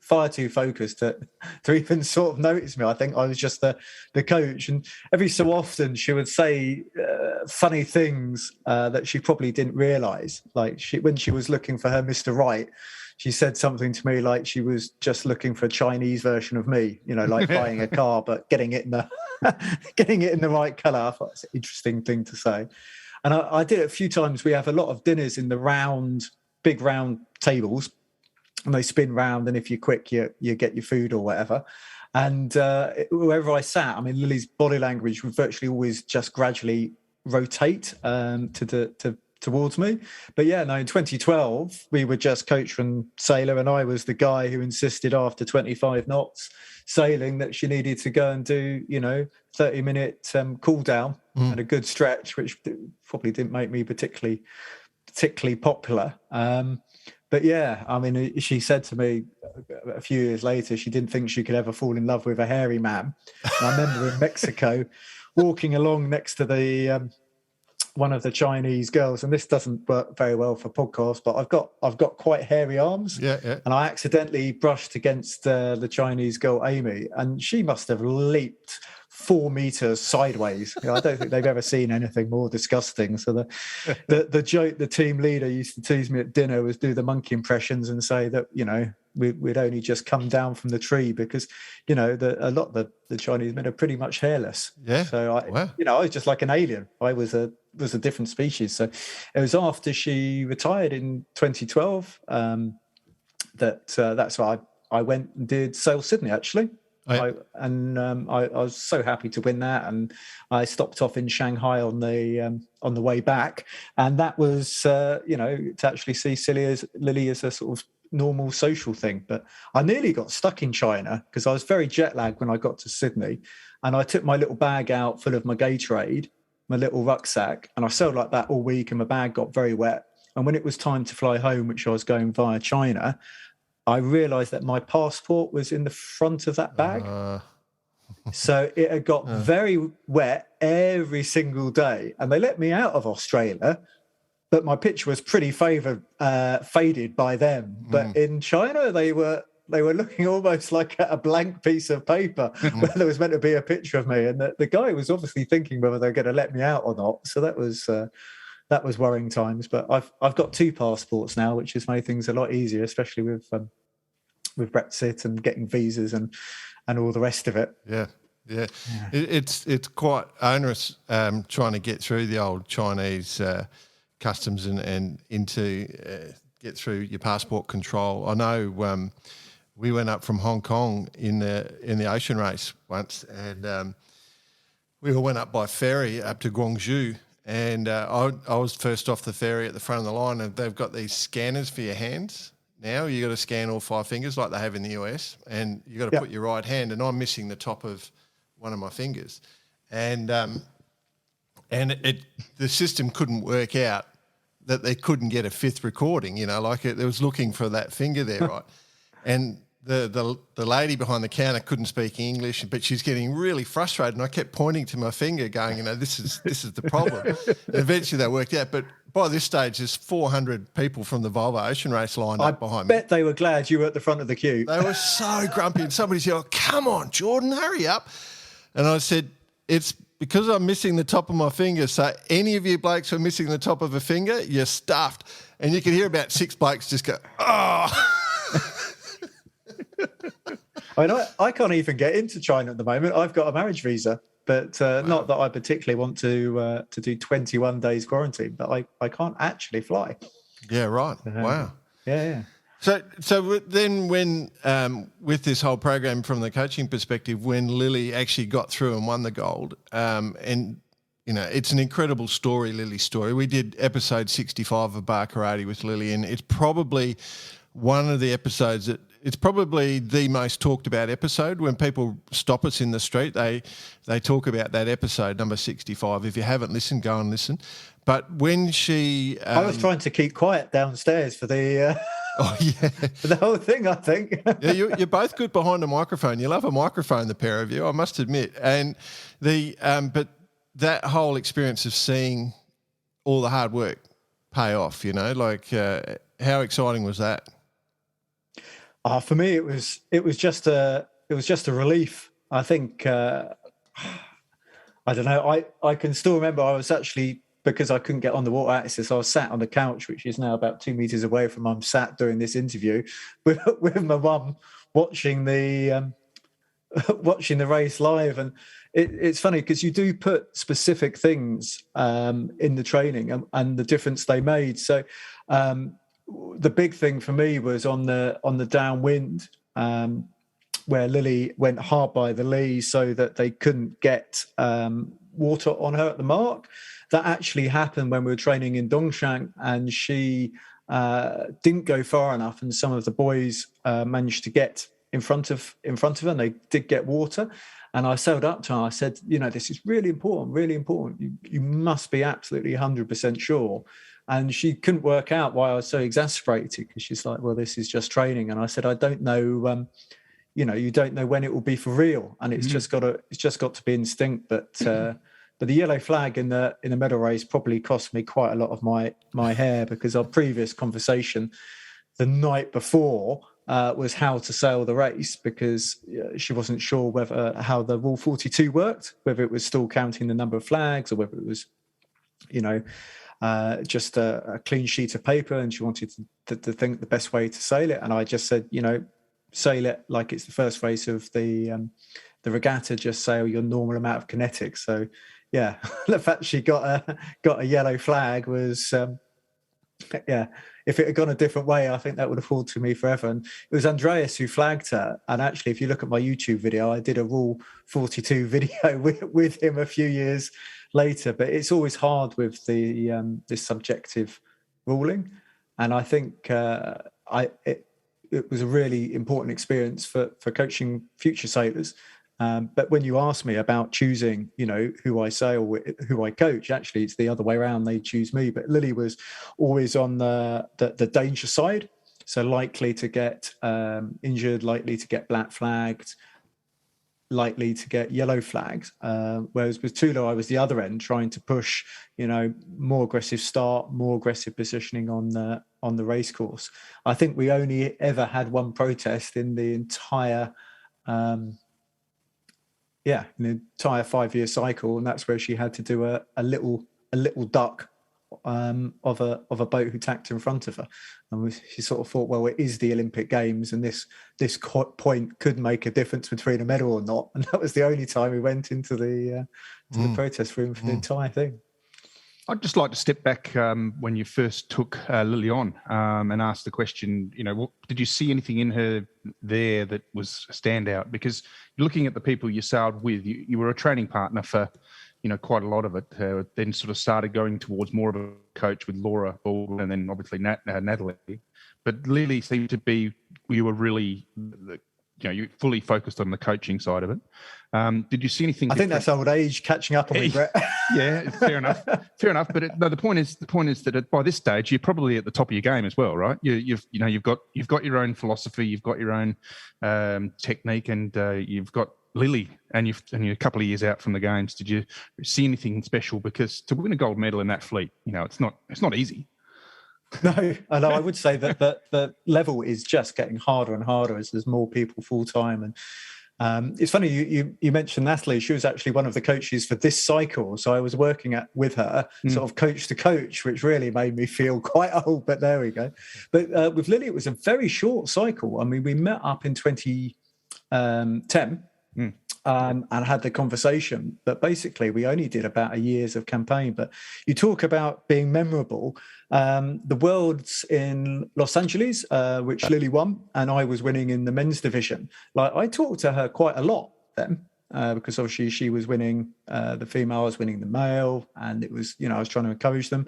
F: far too focused to even sort of notice me. I think I was just the coach. And every so often she would say funny things that she probably didn't realise. Like when she was looking for her Mr. Right, she said something to me like she was just looking for a Chinese version of me, like buying a car, but getting it in the right colour. I thought it's an interesting thing to say. And I did it a few times. We have a lot of dinners in the big round tables, and they spin round. And if you're quick, you get your food or whatever. And wherever I sat, I mean, Lily's body language would virtually always just gradually rotate towards me. But yeah, no, in 2012, we were just coach and sailor, and I was the guy who insisted after 25 knots sailing that she needed to go and do, 30-minute cool down and a good stretch, which probably didn't make me particularly popular. But yeah, I mean, she said to me a few years later, she didn't think she could ever fall in love with a hairy man. And I remember in Mexico walking along next to the one of the Chinese girls, and this doesn't work very well for podcasts, but I've got quite hairy arms.
A: Yeah.
F: And I accidentally brushed against the Chinese girl Amy, and she must have leaped 4 meters sideways. I don't think they've ever seen anything more disgusting. So the joke the team leader used to tease me at dinner was do the monkey impressions and say that we'd only just come down from the tree because a lot of the Chinese men are pretty much hairless.
A: Yeah.
F: So I was just like an alien. I was a different species. So it was after she retired in 2012 that's why I went and did Sail Sydney actually. I was so happy to win that, and I stopped off in Shanghai on the way back, and that was to actually see Lily as a sort of normal social thing. But I nearly got stuck in China because I was very jet lagged when I got to Sydney, and I took my little bag out full of my Gatorade, my little rucksack, and I sailed like that all week, and my bag got very wet. And when it was time to fly home, which I was going via China, I realised that my passport was in the front of that bag. So it had got very wet every single day. And they let me out of Australia, but my picture was pretty faded by them. But in China, they were looking almost like at a blank piece of paper where there was meant to be a picture of me. And the guy was obviously thinking whether they're going to let me out or not. So that was worrying times. But I've got 2 passports now, which has made things a lot easier, especially with Brexit and getting visas and all the rest of it.
A: Yeah. It's quite onerous trying to get through the old Chinese customs and into get through your passport control. I know we went up from Hong Kong in the ocean race once, and we all went up by ferry up to Guangzhou. And I was first off the ferry at the front of the line, and they've got these scanners for your hands. Now you got to scan all 5 fingers like they have in the US, and you got to put your right hand. And I'm missing the top of one of my fingers, and the system couldn't work out that they couldn't get a 5th recording. Like it was looking for that finger there, right? And the lady behind the counter couldn't speak English, but she's getting really frustrated. And I kept pointing to my finger, going, this is the problem. And eventually they worked out, but by this stage, there's 400 people from the Volvo Ocean Race lined up behind me.
F: I bet they were glad you were at the front of the queue.
A: They were so grumpy. And somebody said, come on, Jordan, hurry up. And I said, it's because I'm missing the top of my finger. So any of you blokes who are missing the top of a finger, you're stuffed. And you could hear about 6 blokes just go, oh.
F: I mean, I can't even get into China at the moment. I've got a marriage visa. But not that I particularly want to do 21 days quarantine, but I can't actually fly.
A: Yeah, right. Wow.
F: Yeah.
A: So then when, with this whole program from the coaching perspective, when Lily actually got through and won the gold, and, it's an incredible story, Lily's story. We did episode 65 of Bar Karate with Lily, and it's probably one of the episodes that it's probably the most talked about episode. When people stop us in the street, they talk about that episode, number 65. If you haven't listened, go and listen. But when she...
F: I was trying to keep quiet downstairs for the... for the whole thing, I think.
A: Yeah, you're both good behind a microphone. You love a microphone, the pair of you, I must admit. And but that whole experience of seeing all the hard work pay off, how exciting was that?
F: For me, it was just a relief. I think I don't know. I can still remember I was actually, because I couldn't get on the water access, I was sat on the couch, which is now about 2 meters away from I'm sat doing this interview with my mum watching the race live. And it's funny because you do put specific things in the training and the difference they made. So the big thing for me was on the downwind, where Lily went hard by the lee so that they couldn't get water on her at the mark. That actually happened when we were training in Dongshan, and she didn't go far enough, and some of the boys managed to get in front of her, and they did get water. And I sailed up to her. I said, this is really important, really important. You must be absolutely 100% sure. And she couldn't work out why I was so exasperated, because she's like, well, this is just training. And I said, I don't know, you don't know when it will be for real. And it's just got to be instinct. But the yellow flag in the medal race probably cost me quite a lot of my hair, because our previous conversation the night before was how to sail the race, because she wasn't sure how the Rule 42 worked, whether it was still counting the number of flags or whether it was, just a clean sheet of paper, and she wanted to think the best way to sail it. And I just said, sail it like it's the first race of the regatta, just sail your normal amount of kinetics. So yeah, the fact she got a yellow flag was if it had gone a different way, I think that would have haunted me forever. And it was Andreas who flagged her. And actually, if you look at my YouTube video, I did a Rule 42 video with him a few years later. But it's always hard with this subjective ruling. And I think it was a really important experience for coaching future sailors. But when you ask me about choosing, who I sail with, who I coach, actually it's the other way around. They choose me. But Lily was always on the danger side, so likely to get injured, likely to get black flagged, likely to get yellow flags. Whereas with Tula, I was the other end, trying to push, more aggressive start, more aggressive positioning on the race course. I think we only ever had one protest in the entire. In the entire 5-year cycle, and that's where she had to do a little duck of a boat who tacked in front of her, and she sort of thought, well, it is the Olympic Games, and this point could make a difference between a medal or not. And that was the only time we went into the protest room for the entire thing.
C: I'd just like to step back when you first took Lily on and ask the question, did you see anything in her there that was a standout? Because looking at the people you sailed with, you were a training partner for, quite a lot of it, then sort of started going towards more of a coach with Laura Baldwin and then obviously Natalie. But Lily seemed to be, you were really, you fully focused on the coaching side of it. Did you see anything?
F: I think that's old age catching up on me, Brett.
C: Yeah, fair enough. But the point is that by this stage you're probably at the top of your game as well, right? You've got your own philosophy, you've got your own technique, and you've got Lily, and you're a couple of years out from the games. Did you see anything special? Because to win a gold medal in that fleet, it's not easy.
F: No, I know. I would say that the level is just getting harder and harder as there's more people full time. And it's funny you mentioned Natalie. She was actually one of the coaches for this cycle, so I was working with her, sort of coach to coach, which really made me feel quite old. But there we go. But with Lily, it was a very short cycle. I mean, we met up in 2010. And had the conversation, but basically we only did about a year's of campaign. But you talk about being memorable. The Worlds in Los Angeles, which Lily won, and I was winning in the men's division. Like, I talked to her quite a lot then, because obviously she was winning the female, I was winning the male, and it was, I was trying to encourage them.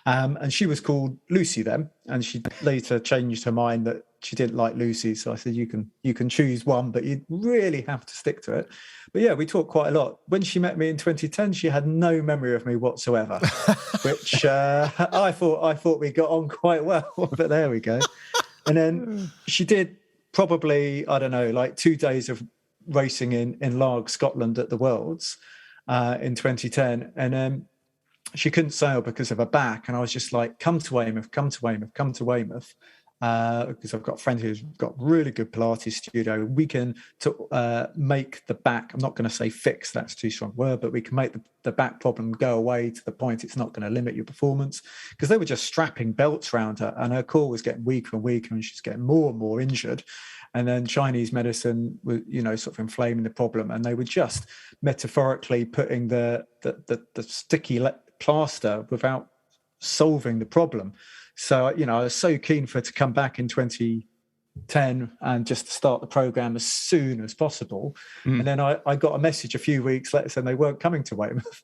F: And she was called Lucy then, and she later changed her mind that she didn't like Lucy. So I said, you can choose one, but you really have to stick to it. But yeah, we talked quite a lot. When she met me in 2010, she had no memory of me whatsoever, which I thought we got on quite well. But there we go. And then she did probably, I don't know, like 2 days of racing in Largs, Scotland at the Worlds in 2010. And she couldn't sail because of her back. And I was just like, come to Weymouth, come to Weymouth, come to Weymouth. because I've got a friend who's got really good Pilates studio. We can make the back, I'm not going to say fix, that's too strong a word, but we can make the back problem go away to the point it's not going to limit your performance, because they were just strapping belts around her and her core was getting weaker and weaker and she's getting more and more injured. And then Chinese medicine was, sort of inflaming the problem, and they were just metaphorically putting the sticky plaster without solving the problem. So, I was so keen for her to come back in 2010 and just start the program as soon as possible. And then I got a message a few weeks later saying they weren't coming to Weymouth.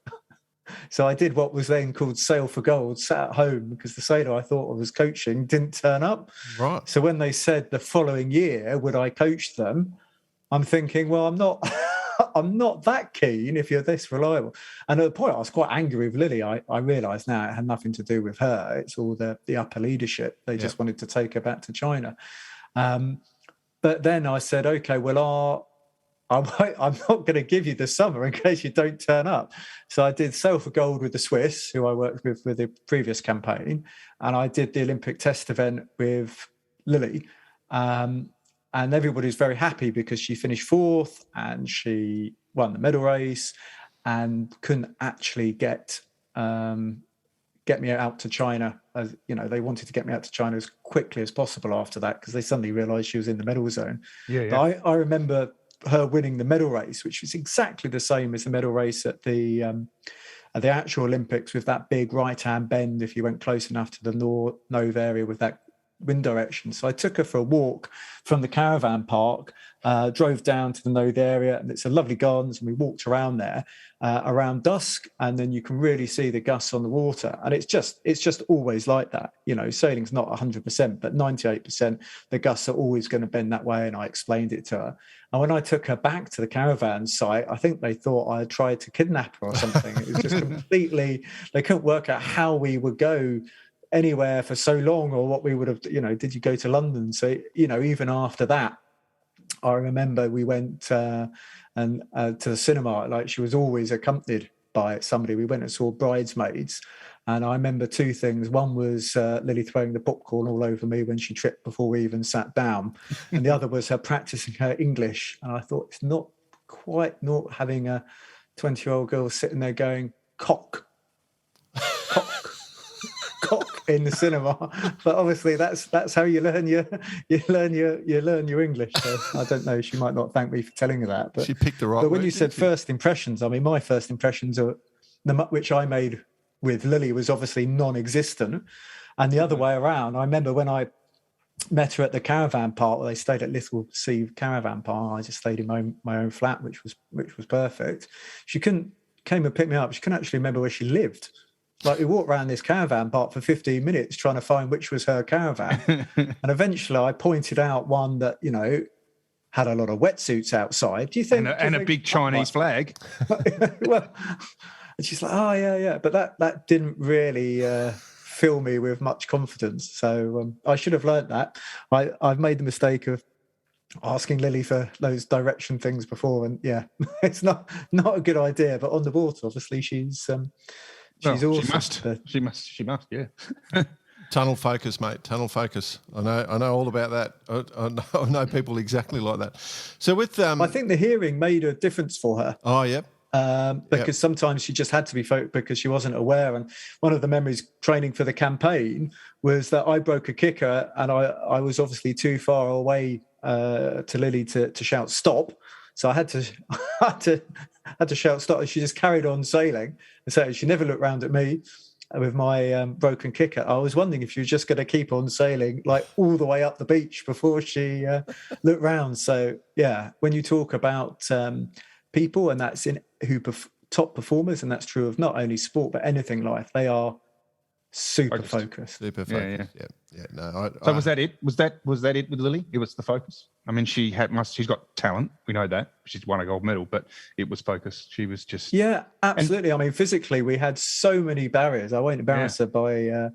F: So I did what was then called Sail for Gold, sat at home, because the sailor I thought I was coaching didn't turn up.
A: Right.
F: So when they said the following year, would I coach them? I'm thinking, well, I'm not I'm not that keen if you're this reliable. And at the point I was quite angry with Lily. I realised now it had nothing to do with her. It's all the upper leadership. They just wanted to take her back to China. But then I said, okay, well, I'm not going to give you the summer in case you don't turn up. So I did Sail for Gold with the Swiss, who I worked with the previous campaign. And I did the Olympic test event with Lily. And everybody's very happy because she finished fourth and she won the medal race and couldn't actually get me out to China. As they wanted to get me out to China as quickly as possible after that, because they suddenly realised she was in the medal zone. But I remember her winning the medal race, which was exactly the same as the medal race at the actual Olympics, with that big right-hand bend if you went close enough to the nose area with that wind direction. So I took her for a walk from the caravan park, drove down to the node area, and it's a lovely gardens, and we walked around there around dusk, and then you can really see the gusts on the water, and it's just always like that. Sailing's not 100%, but 98% the gusts are always going to bend that way, and I explained it to her. And when I took her back to the caravan site, I think they thought I had tried to kidnap her or something. It was just completely, they couldn't work out how we would go anywhere for so long, or what we would have, did you go to London? So, even after that, I remember we went to the cinema. Like, she was always accompanied by somebody. We went and saw Bridesmaids, and I remember two things. One was Lily throwing the popcorn all over me when she tripped before we even sat down, and the other was her practicing her English. And I thought, it's not quite not having a 20-year-old girl sitting there going cock in the cinema, but obviously that's how you learn your English. So I don't know, she might not thank me for telling her that, but
A: she picked the right.
F: But when you said first impressions, I mean, my first impressions are which I made with Lily was obviously non-existent, and the other way around. I remember when I met her at the caravan park, where they stayed at Little Sea Caravan Park. I just stayed in my own flat, which was perfect. She came and picked me up. She couldn't actually remember where she lived. Like, we walked around this caravan park for 15 minutes trying to find which was her caravan. And eventually I pointed out one that, had a lot of wetsuits outside. Do you think?
C: And a big Chinese flag.
F: Well, and she's like, oh, yeah. But that didn't really fill me with much confidence. So I should have learned that. I've made the mistake of asking Lily for those direction things before. And yeah, it's not a good idea. But on the water, obviously, she's awesome. She must, yeah.
A: Tunnel focus, mate. Tunnel focus. I know all about that. I know people exactly like that. So with
F: I think the hearing made a difference for her.
A: Oh, yep.
F: Because sometimes she just had to be focused because she wasn't aware. And one of the memories training for the campaign was that I broke a kicker, and I was obviously too far away to Lily to shout stop. So I had to shout stop. She just carried on sailing. And so she never looked round at me with my broken kicker. I was wondering if she was just going to keep on sailing like all the way up the beach before she looked round. So yeah, when you talk about people, and that's in top performers, and that's true of not only sport but anything life, they are super focused.
A: Super focused. Yeah. No.
C: So was that it? Was that it with Lily? It was the focus. I mean, she's got talent. We know that. She's won a gold medal, but it was focus. She was just
F: absolutely. I mean, physically, we had so many barriers. I won't embarrass her by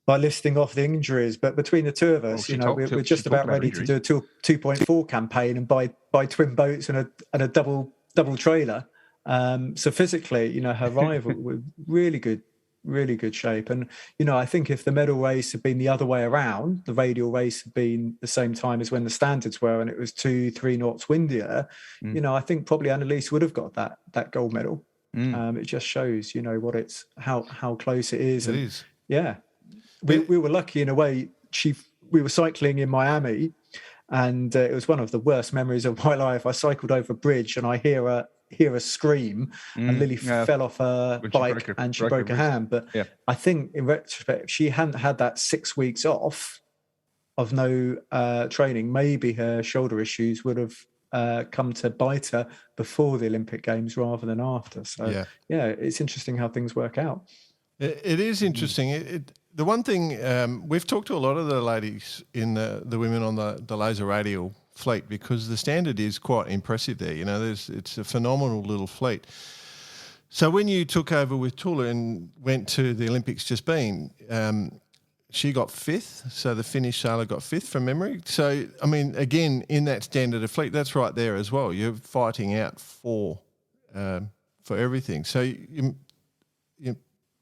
F: listing off the injuries, but between the two of us, we're just about ready to do a 2.4 campaign and buy twin boats and a double trailer. So physically, her rival were really good really good shape. And, I think if the medal race had been the other way around, the radial race had been the same time as when the standards were, and it was 2-3 knots windier, I think probably Annalise would have got that gold medal. It just shows, what it's, how close it is.
A: It is.
F: Yeah. We were lucky in a way. We were cycling in Miami, and it was one of the worst memories of my life. I cycled over a bridge and I hear a scream, and Lily fell off her bike and she broke her hand. But I think in retrospect, if she hadn't had that 6 weeks off of no training, maybe her shoulder issues would have come to bite her before the Olympic Games rather than after. So it's interesting how things work out.
A: It is interesting. The one thing, we've talked to a lot of the ladies in the women on the laser radial fleet, because the standard is quite impressive there. It's a phenomenal little fleet. So when you took over with Tula and went to the Olympics just been, she got 5th. So the Finnish sailor got 5th from memory. So, I mean, again, in that standard of fleet, that's right there as well. You're fighting out for everything. So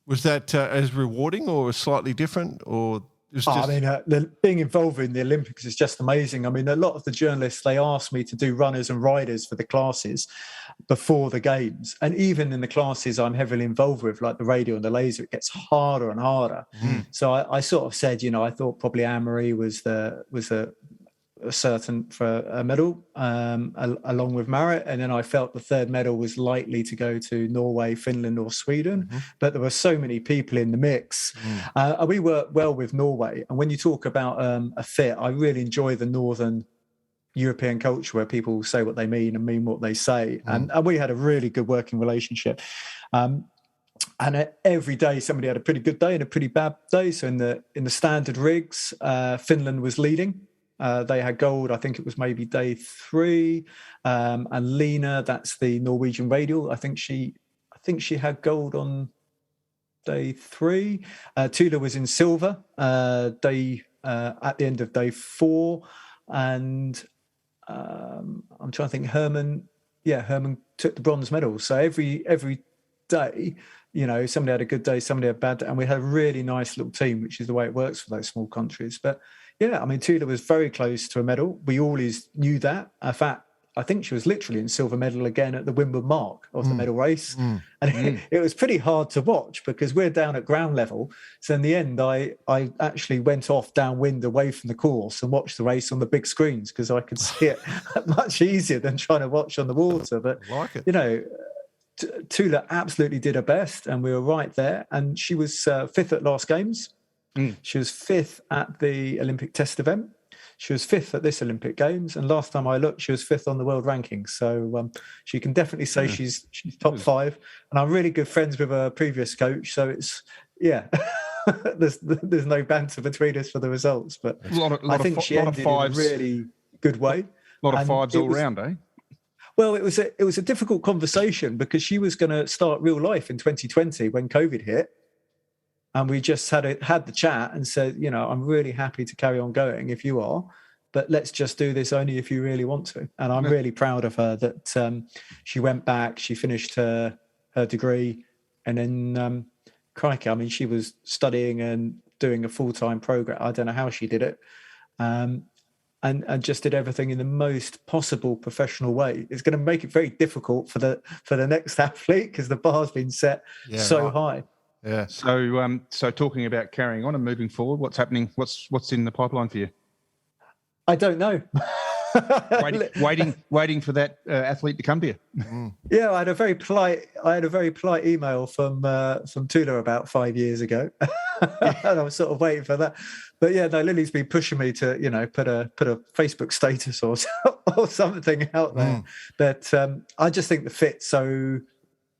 A: was that as rewarding or slightly different, or it was just...
F: being involved in the Olympics is just amazing. I mean, a lot of the journalists, they asked me to do runners and riders for the classes before the games. And even in the classes I'm heavily involved with, like the radial and the laser, it gets harder and harder. So I sort of said, I thought probably Anne-Marie was a certain for a medal, along with Marit, and then I felt the third medal was likely to go to Norway, Finland, or Sweden. But there were so many people in the mix. We worked well with Norway, and when you talk about a fit, I really enjoy the Northern European culture where people say what they mean and mean what they say, and we had a really good working relationship. And every day somebody had a pretty good day and a pretty bad day. So in the standard rigs, Finland was leading. They had gold, I think it was maybe day 3. And Lena, that's the Norwegian radial, I think she had gold on day 3. Tula was in silver at the end of day 4. And I'm trying to think, Herman took the bronze medal. So every day, somebody had a good day, somebody had a bad day, and we had a really nice little team, which is the way it works for those small countries. But yeah, I mean, Tula was very close to a medal. We always knew that. In fact, I think she was literally in silver medal again at the Wimbledon mark of the medal race. And it was pretty hard to watch because we're down at ground level. So in the end, I actually went off downwind away from the course and watched the race on the big screens because I could see it much easier than trying to watch on the water. But, Tula absolutely did her best, and we were right there. And she was 5th at last games. She was 5th at the Olympic test event. She was 5th at this Olympic Games. And last time I looked, she was 5th on the world rankings. So she can definitely say she's top 5. And I'm really good friends with her previous coach. So it's, there's no banter between us for the results. But I think she ended in a really good way.
C: A lot of 5s all round, eh?
F: Well, it was a difficult conversation because she was going to start real life in 2020 when COVID hit. And we just had the chat and said, I'm really happy to carry on going if you are, but let's just do this only if you really want to. And I'm really proud of her that she went back, she finished her degree, and then, crikey, I mean, she was studying and doing a full-time program. I don't know how she did it. And just did everything in the most possible professional way. It's going to make it very difficult for the next athlete because the bar's been set high.
A: Yeah.
C: So talking about carrying on and moving forward, what's happening? What's in the pipeline for you?
F: I don't know.
C: waiting for that athlete to come to you.
F: Yeah, I had a very polite email from Tula about 5 years ago, and I was sort of waiting for that. But yeah, no, Lily's been pushing me to put a Facebook status or something out there. But I just think the fit's so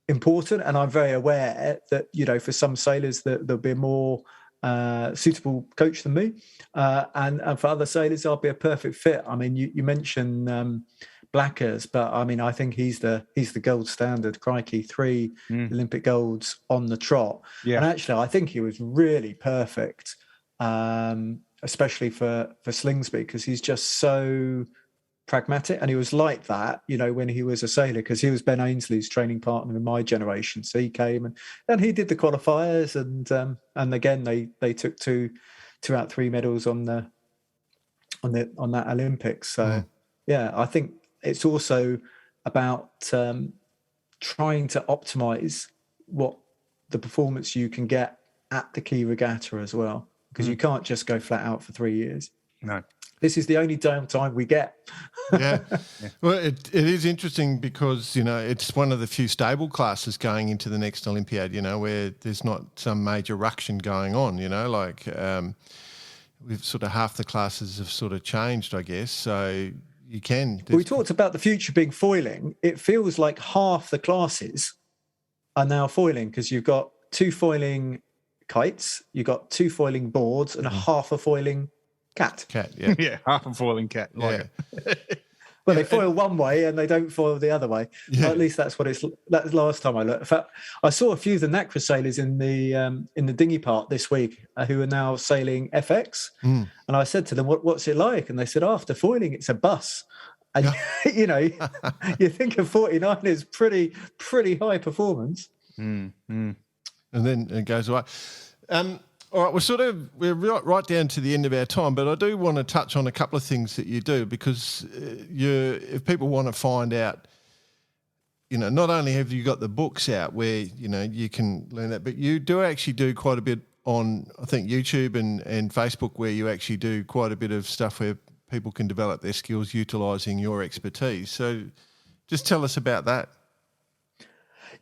F: important, and I'm very aware that for some sailors that there'll be a more suitable coach than me, and for other sailors I'll be a perfect fit. I mean, you mentioned Blackers, but I mean, I think he's the gold standard. Crikey, 3 Olympic golds on the trot, and actually I think he was really perfect, especially for Slingsby, because he's just so pragmatic, and he was like that, when he was a sailor, because he was Ben Ainsley's training partner in my generation. So he came and he did the qualifiers, and again they took two out of 3 medals on that Olympics. So yeah, I think it's also about trying to optimize what the performance you can get at the key regatta as well, because you can't just go flat out for 3 years.
C: No.
F: This is the only downtime we get.
A: Yeah. Well, it is interesting because, it's one of the few stable classes going into the next Olympiad, where there's not some major ruction going on, we've sort of half the classes have sort of changed, I guess. So you can.
F: We talked about the future being foiling. It feels like half the classes are now foiling, because you've got 2 foiling kites, you've got 2 foiling boards, and a half a foiling cat.
A: Yeah.
C: Yeah, half a foiling cat. Like it.
F: Well, they foil one way and they don't foil the other way.
A: Yeah.
F: Well, at least that's that's last time I looked. In fact, I saw a few of the NACRA sailors in the dinghy part this week who are now sailing FX. And I said to them, what's it like? And they said, after foiling, it's a bus. And, you think of 49 is pretty high performance.
A: And then it goes away. All right, we're right down to the end of our time, but I do want to touch on a couple of things that you do, because if people want to find out, not only have you got the books out where, you can learn that, but you do actually do quite a bit on, I think, YouTube and Facebook, where you actually do quite a bit of stuff where people can develop their skills utilising your expertise. So just tell us about that.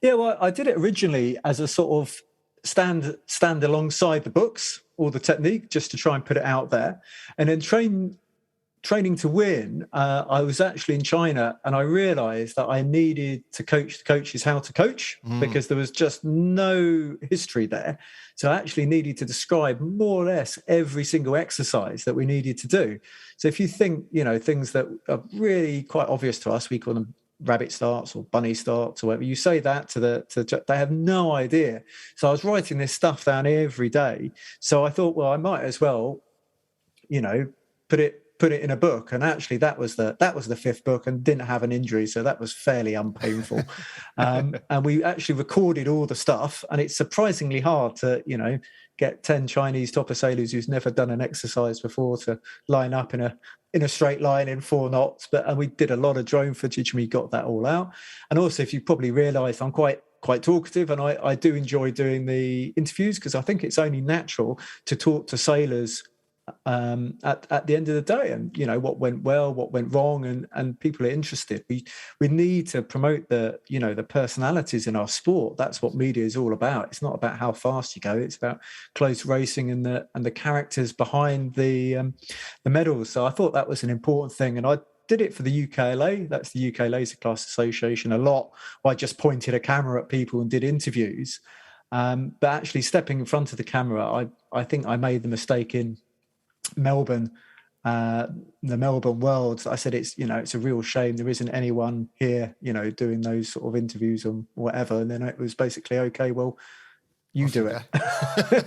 F: Yeah, well, I did it originally as a sort of stand alongside the books, or the technique, just to try and put it out there. And then training to win, I was actually in China, and I realized that I needed to coach the coaches how to coach, because there was just no history there. So I actually needed to describe more or less every single exercise that we needed to do. So if you think, things that are really quite obvious to us, we call them rabbit starts or bunny starts or whatever, you say that they have no idea. So I was writing this stuff down every day. So I thought, well, I might as well, put it in a book. And actually that was the 5th book, and didn't have an injury, so that was fairly unpainful. And we actually recorded all the stuff, and it's surprisingly hard to get 10 Chinese topper sailors who's never done an exercise before to line up in a straight line in 4 knots. And we did a lot of drone footage, and we got that all out. And also, if you probably realised, I'm quite talkative, and I do enjoy doing the interviews, because I think it's only natural to talk to sailors at the end of the day, and what went well, what went wrong, and people are interested. We need to promote the personalities in our sport. That's what media is all about. It's not about how fast you go, it's about close racing and the characters behind the medals. So I thought that was an important thing, and I did it for the UKLA, that's the UK Laser Class Association, a lot. I just pointed a camera at people and did interviews, but actually stepping in front of the camera, I think I made the mistake in Melbourne, the Melbourne Worlds. I said, it's a real shame there isn't anyone here doing those sort of interviews or whatever. And then it was basically, okay, well, you do it.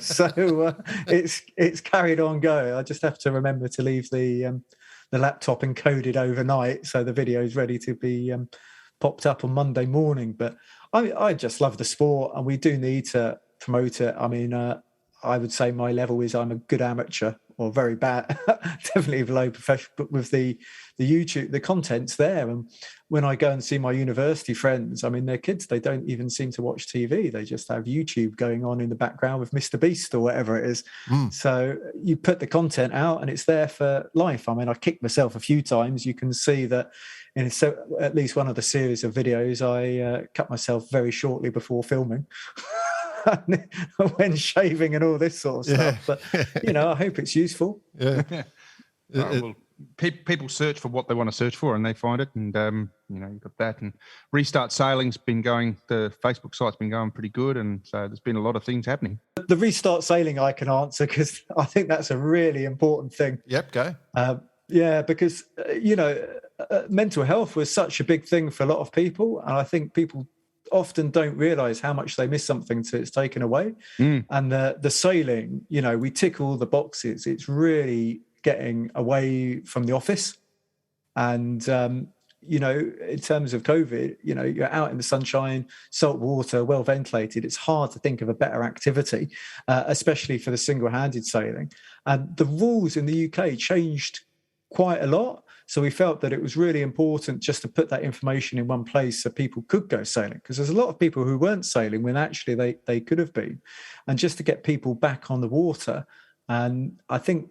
F: So it's carried on going. I just have to remember to leave the laptop encoded overnight, so the video is ready to be popped up on Monday morning. But I just love the sport, and we do need to promote it. I mean, I would say my level is I'm a good amateur, or very bad, definitely below professional, but with the YouTube, the content's there. And when I go and see my university friends, I mean, their kids, they don't even seem to watch TV. They just have YouTube going on in the background with Mr. Beast or whatever it is. So you put the content out and it's there for life. I mean, I kicked myself a few times. You can see that in at least one of the series of videos, I cut myself very shortly before filming. When shaving and all this sort of stuff, but I hope it's useful.
C: Well, people search for what they want to search for, and they find it. And you've got that. And Restart Sailing's been going. The Facebook site's been going pretty good, and so there's been a lot of things happening.
F: The Restart Sailing I can answer, because I think that's a really important thing.
A: Yep, go.
F: Because mental health was such a big thing for a lot of people, and I think people often don't realize how much they miss something till it's taken away. And the sailing, we tick all the boxes. It's really getting away from the office And in terms of COVID, you're out in the sunshine, salt water, well ventilated. It's hard to think of a better activity, especially for the single-handed sailing. And the rules in the UK changed quite a lot. So we felt that it was really important just to put that information in one place so people could go sailing, because there's a lot of people who weren't sailing when actually they could have been. And just to get people back on the water. And I think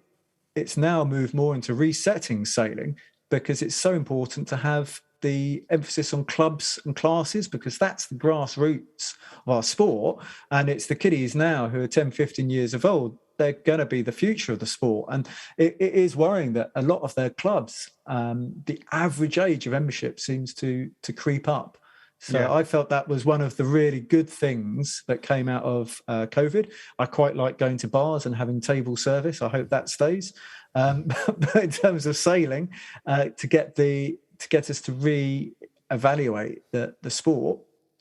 F: it's now moved more into resetting sailing, because it's so important to have the emphasis on clubs and classes, because that's the grassroots of our sport. And it's the kiddies now who are 10, 15 years of old. They're going to be the future of the sport. And it is worrying that a lot of their clubs, the average age of membership seems to creep up. So I felt that was one of the really good things that came out of COVID. I quite like going to bars and having table service. I hope that stays. But in terms of sailing, to get us to re-evaluate the sport,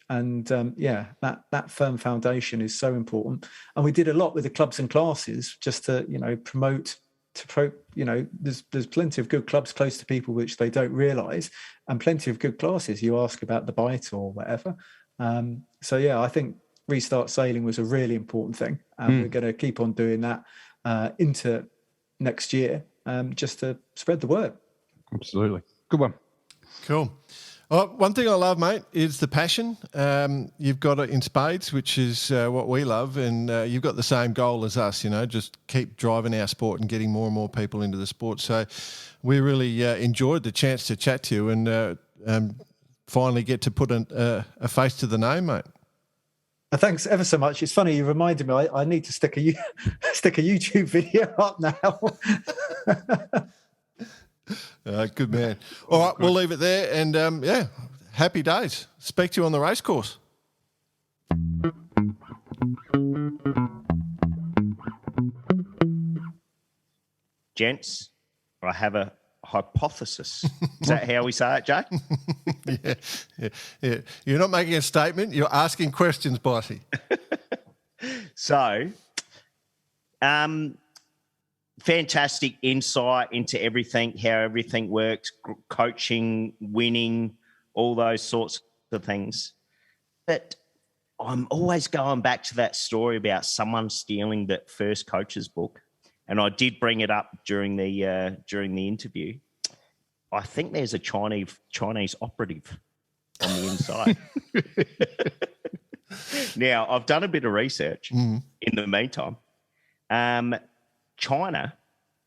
F: and that firm foundation is so important. And we did a lot with the clubs and classes just to promote. There's plenty of good clubs close to people which they don't realise, and plenty of good classes. You ask about the bite or whatever. I think Restart Sailing was a really important thing, and we're going to keep on doing that into next year, just to spread the word.
C: Absolutely. Good one.
A: Cool. One thing I love, mate, is the passion. You've got it in spades, which is what we love, and you've got the same goal as us, just keep driving our sport and getting more and more people into the sport. So we really enjoyed the chance to chat to you and finally get to put a face to the name, mate.
F: Thanks ever so much. It's funny, you reminded me, I need to stick a YouTube video up now.
A: Good man. All right, we'll leave it there. And, happy days. Speak to you on the race course.
E: Gents, I have a hypothesis. Is that how we say it, Jay?
A: Yeah. You're not making a statement. You're asking questions, Bicey.
E: So, fantastic insight into everything, how everything works, coaching, winning, all those sorts of things. But I'm always going back to that story about someone stealing that first coach's book, and I did bring it up during the interview. I think there's a Chinese operative on the inside. Now, I've done a bit of research in the meantime. China,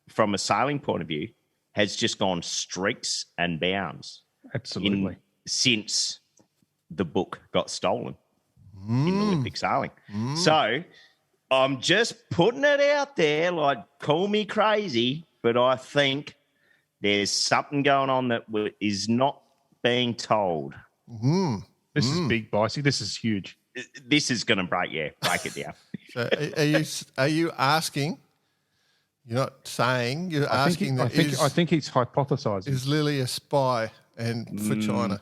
E: from a sailing point of view, has just gone streaks and bounds.
C: Absolutely.
E: Since the book got stolen in Olympic sailing. So I'm just putting it out there, like, call me crazy, but I think there's something going on that is not being told.
C: This is big, Bicey. This is huge.
E: This is going to break it down.
A: So are you asking? You're not saying. You're asking.
C: I think he's hypothesising.
A: Is Lily a spy for China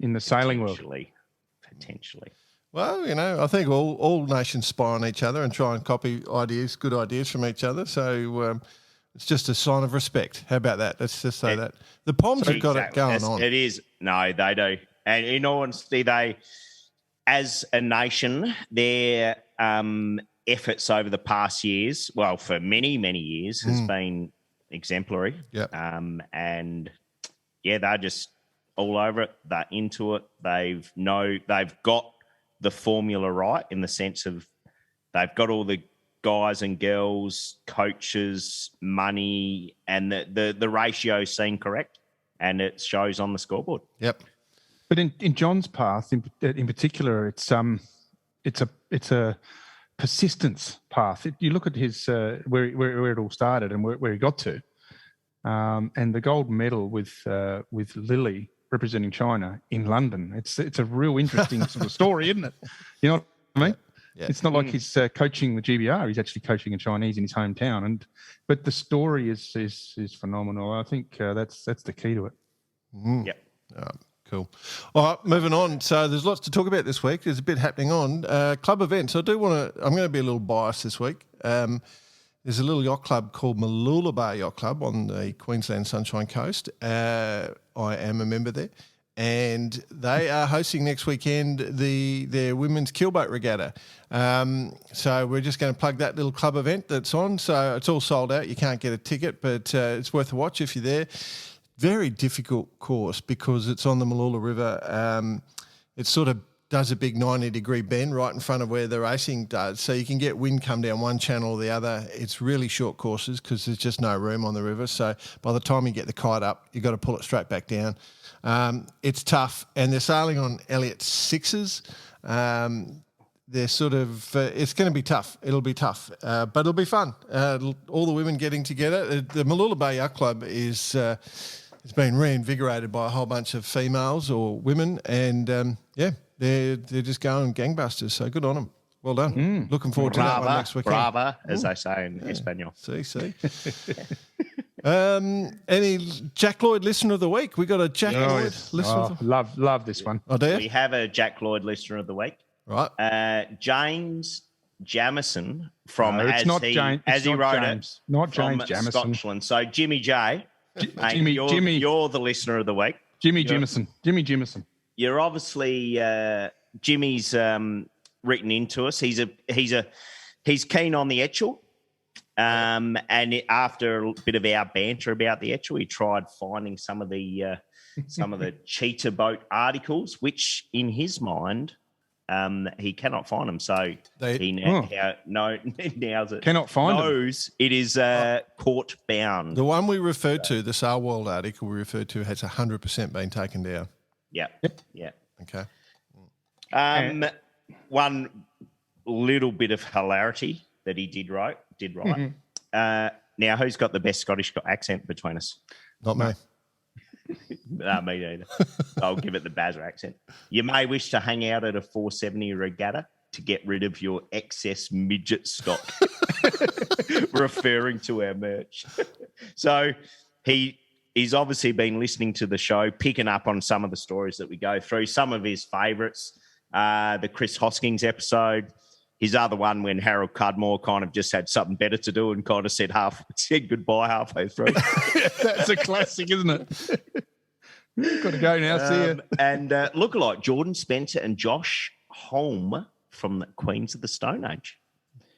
C: in the sailing world?
E: Potentially.
A: Well, I think all nations spy on each other and try and copy good ideas from each other. So it's just a sign of respect. How about that? Let's just say that the Poms have got it going on.
E: It is. No, they do. And in all honesty, they, as a nation, their efforts over the past years, well, for many, many years, has been exemplary.
A: Yeah.
E: And they're just all over it. They're into it. They've got the formula right, in the sense of they've got all the guys and girls, coaches, money, and the ratios seem correct, and it shows on the scoreboard.
A: Yep.
C: But in John's path, in particular, it's a persistence path. You look at his where it all started and where he got to, and the gold medal with Lily representing China in London. It's a real interesting sort of story, isn't it? You know what I mean?
A: Yeah.
C: It's not like he's coaching the GBR. He's actually coaching a Chinese in his hometown, but the story is phenomenal. I think that's the key to it.
E: Yep.
A: Cool. All right, moving on. So there's lots to talk about this week. There's a bit happening on club events. I'm going to be a little biased this week. There's a little yacht club called Mooloolaba Yacht Club on the Queensland Sunshine Coast. I am a member there. And they are hosting next weekend their women's keelboat regatta. So we're just going to plug that little club event that's on. So it's all sold out. You can't get a ticket, but it's worth a watch if you're there. Very difficult course because it's on the Mooloola River. It sort of does a big 90-degree bend right in front of where the racing does. So you can get wind come down one channel or the other. It's really short courses because there's just no room on the river. So by the time you get the kite up, you've got to pull it straight back down. It's tough, and they're sailing on Elliott 6s. They're sort of it's going to be tough. It'll be tough, but it'll be fun. All the women getting together. The Mooloolaba Yacht Club is it's been reinvigorated by a whole bunch of females or women, and they're just going gangbusters. So good on them. Well done. Looking forward to that one next weekend.
E: Brava, as they say in Espanol.
A: See. Any Jack Lloyd listener of the week? We got a Jack Lloyd listener.
C: of the love this one.
A: Oh, do you?
E: We have a Jack Lloyd listener of the week.
A: Right.
E: James Jamison from
C: No, it's not James.
E: as he wrote
C: James.
E: it,
C: Not
E: from
C: James Jamison.
E: Scotland. So Jimmy J, mate,
C: Jimmy.
E: you're the listener of the week.
C: Jimmy Jimison.
E: You're obviously Jimmy's written into us. He's keen on the Etchell. After a bit of our banter about the Etchell, he tried finding some of the cheetah boat articles, which in his mind he cannot find them. So he knows it.
C: Cannot find them.
E: Knows it is court bound.
A: The one we referred to, the Sail World article we referred to, has 100% been taken down.
E: Yeah.
A: Okay.
E: One little bit of hilarity that he did write. Now, who's got the best Scottish accent between us?
A: Not me.
E: No, me neither. I'll give it the Bazza accent. You may wish to hang out at a 470 regatta to get rid of your excess midget stock, referring to our merch. So he's obviously been listening to the show, picking up on some of the stories that we go through, some of his favourites, the Chris Hoskins episode, his other one when Harold Cudmore kind of just had something better to do and kind of said goodbye halfway through.
C: That's a classic, isn't it? Got to go now, see you.
E: And lookalike Jordan Spencer and Josh Holm from the Queens of the Stone Age.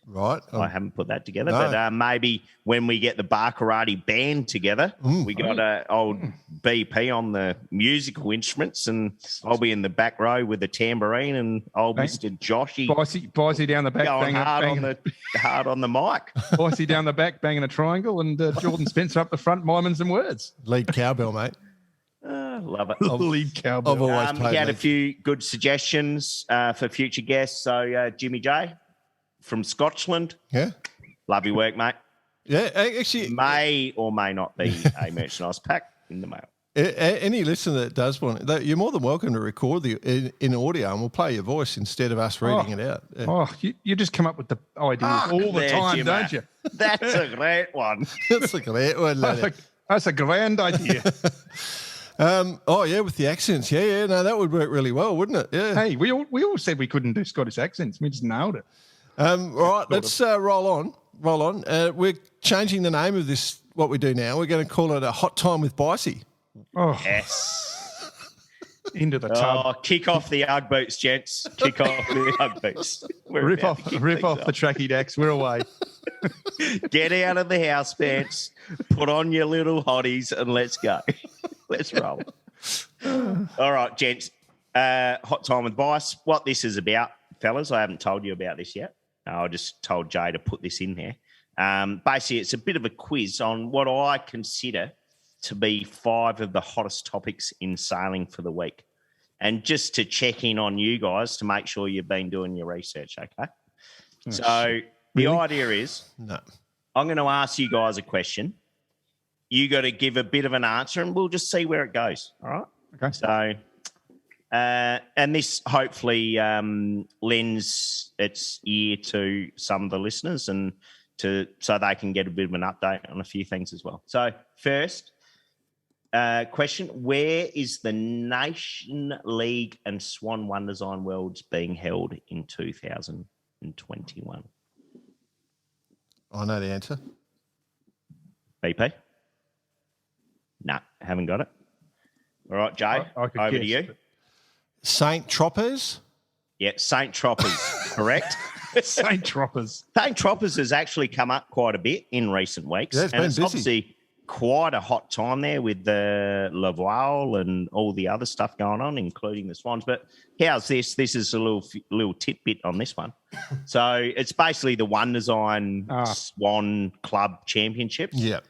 A: Right.
E: I haven't put that together,
A: No.
E: but maybe when we get the Barkarati band together, we got old BP on the musical instruments, and I'll be in the back row with the tambourine, and old Mr. Joshy
C: Bicey down the back,
E: going
C: banging
E: hard on the mic.
C: Bicey down the back, banging a triangle, and Jordan Spencer up the front, miming some words.
A: Lead cowbell, mate.
E: Love it.
C: Lead cowbell.
A: I've always
E: He
A: played
E: had a
A: lead.
E: few good suggestions for future guests. So Jimmy J from Scotland,
A: Yeah.
E: love your work, mate.
A: Yeah, actually,
E: May or may not be a merchandise pack in the mail.
A: any listener that does want it, you're more than welcome to record in audio, and we'll play your voice instead of us reading it out. Yeah.
C: Oh, you just come up with the ideas all the
E: There,
C: time,
E: Jimmy.
C: don't you?
E: That's a great one.
A: That's a great one, laddie.
C: That's a grand idea.
A: With the accents. Yeah, no, that would work really well, wouldn't it? Yeah.
C: Hey, we all said we couldn't do Scottish accents. We just nailed it.
A: All right, let's roll on. We're changing the name of this, what we do now. We're going to call it a Hot Time with Bicey.
C: Oh,
E: Yes.
C: into the tub.
E: Oh, kick off the Ugg boots, gents. Kick off the Ugg boots. We're
C: Rip
E: about
C: off
E: to kick
C: the
E: things off.
C: tracky decks. We're away.
E: Get out of the house pants, put on your little hotties, and let's go. Let's roll. All right, gents. Hot Time with Bice. What this is about, fellas, I haven't told you about this yet. I just told Jay to put this in there. Basically, it's a bit of a quiz on what I consider to be 5 of the hottest topics in sailing for the week. And just to check in on you guys to make sure you've been doing your research, okay? The idea is
A: No.
E: I'm going to ask you guys a question. You got to give a bit of an answer, and we'll just see where it goes. All right?
C: Okay.
E: So, and this hopefully lends its ear to some of the listeners and so they can get a bit of an update on a few things as well. So, first question: where is the Nation League and Swan One Design Worlds being held in 2021?
A: I know the answer.
E: BP? Nah, haven't got it. All right, Jay,
C: I could
E: over to
C: guess,
E: you.
C: but-
A: St. Tropez?
E: Yeah, St. Tropez, correct?
C: St. Troppers.
E: St. Tropez has actually come up quite a bit in recent weeks.
A: Yeah, it's been busy.
E: Obviously quite a hot time there with the Laval and all the other stuff going on, including the Swans. But how's this? This is a little tidbit on this one. So it's basically the One Design Swan Club Championships.
A: Yeah.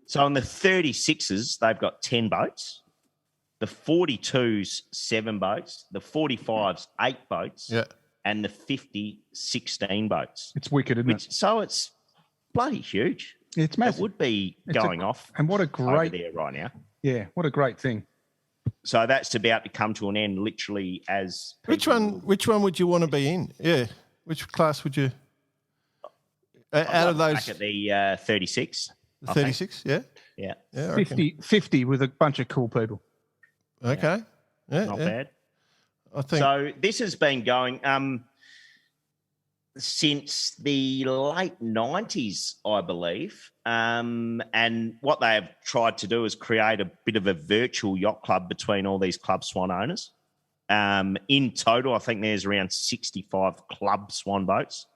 E: So on the 36s, they've got 10 boats. The 42s, 7 boats. The 45s, 8 boats.
A: Yeah.
E: And the 50, 16 boats.
C: It's wicked, isn't it?
E: So it's bloody huge.
C: It's
E: It
C: massive.
E: would be going off.
C: And what a
E: over
C: great,
E: there right now.
C: yeah, what a great thing.
E: So that's about to come to an end, literally as
A: Which one would you want to be in? Yeah. Which class would you? Out of those
E: back at the 36. I think.
A: 36, yeah?
E: Yeah,
A: Yeah. I reckon.
C: 50 with a bunch of cool people.
A: Okay. Yeah.
E: not
A: yeah.
E: bad.
A: I think.
E: So this has been going since the late 90s, I believe. And what they have tried to do is create a bit of a virtual yacht club between all these Club Swan owners. In total, I think there's around 65 Club Swan boats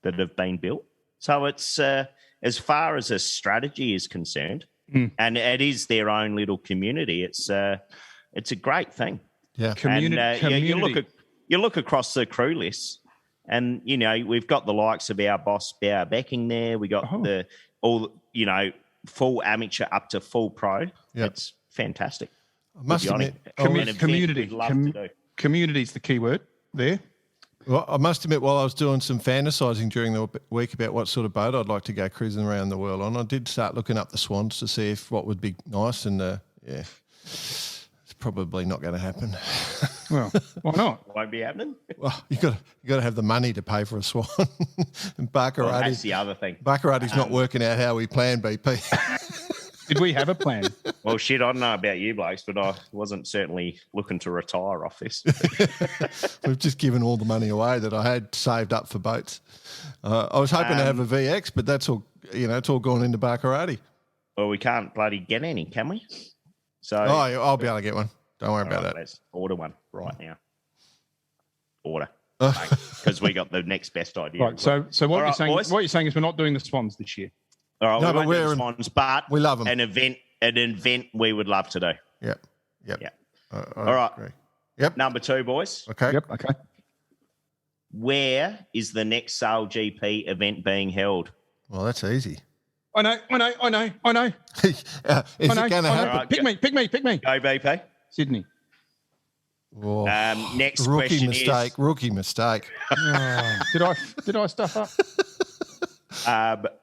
E: that have been built. So it's as far as a strategy is concerned, and it is their own little community. It's a great thing.
A: yeah.
E: You look across the crew list, and we've got the likes of our boss Bow Becking there. We got full amateur up to full pro.
A: Yep.
E: It's fantastic.
A: I must
E: Good
A: admit,
E: on it. An event
C: community.
E: we'd love to do.
C: Community's the key word there.
A: well, I must admit, while I was doing some fantasising during the week about what sort of boat I'd like to go cruising around the world on, I did start looking up the Swans to see if what would be nice, and yeah, it's probably not going to happen.
C: Well, why not?
E: Won't be happening.
A: Well, you got to have the money to pay for a Swan, and
E: Well, that's
A: Baccarati's
E: the other thing.
A: not working out how we planned BP.
C: Did we have a plan?
E: Well, shit, I don't know about you blokes, but I wasn't certainly looking to retire off this.
A: We've just given all the money away that I had saved up for boats. I was hoping to have a VX, but that's all. It's all gone into Baccarati.
E: Well, we can't bloody get any, can we? So
A: I'll be able to get one. Don't worry about that.
E: Let's order one right now. Order. Because we got the next best idea.
C: Right. So what
E: All
C: you're
E: right,
C: saying?
E: boys.
C: What you're saying is we're not doing the Swans this year.
E: All right,
A: No,
E: we
A: but
E: won't do the Swans, but
A: we love 'em.
E: An event we would love to do.
A: Yep.
E: Yeah.
A: I
E: All right.
A: agree. Yep.
E: Number 2, boys.
A: Okay.
C: Yep. Okay.
E: Where is the next Sail GP event being held?
A: Well, that's easy.
C: I know.
A: Is it going to happen?
E: Right,
C: Pick me.
E: Go, BP.
C: Sydney.
A: Oh,
E: Next
A: rookie
E: question
A: mistake. Rookie mistake.
C: Oh, did I stuff up?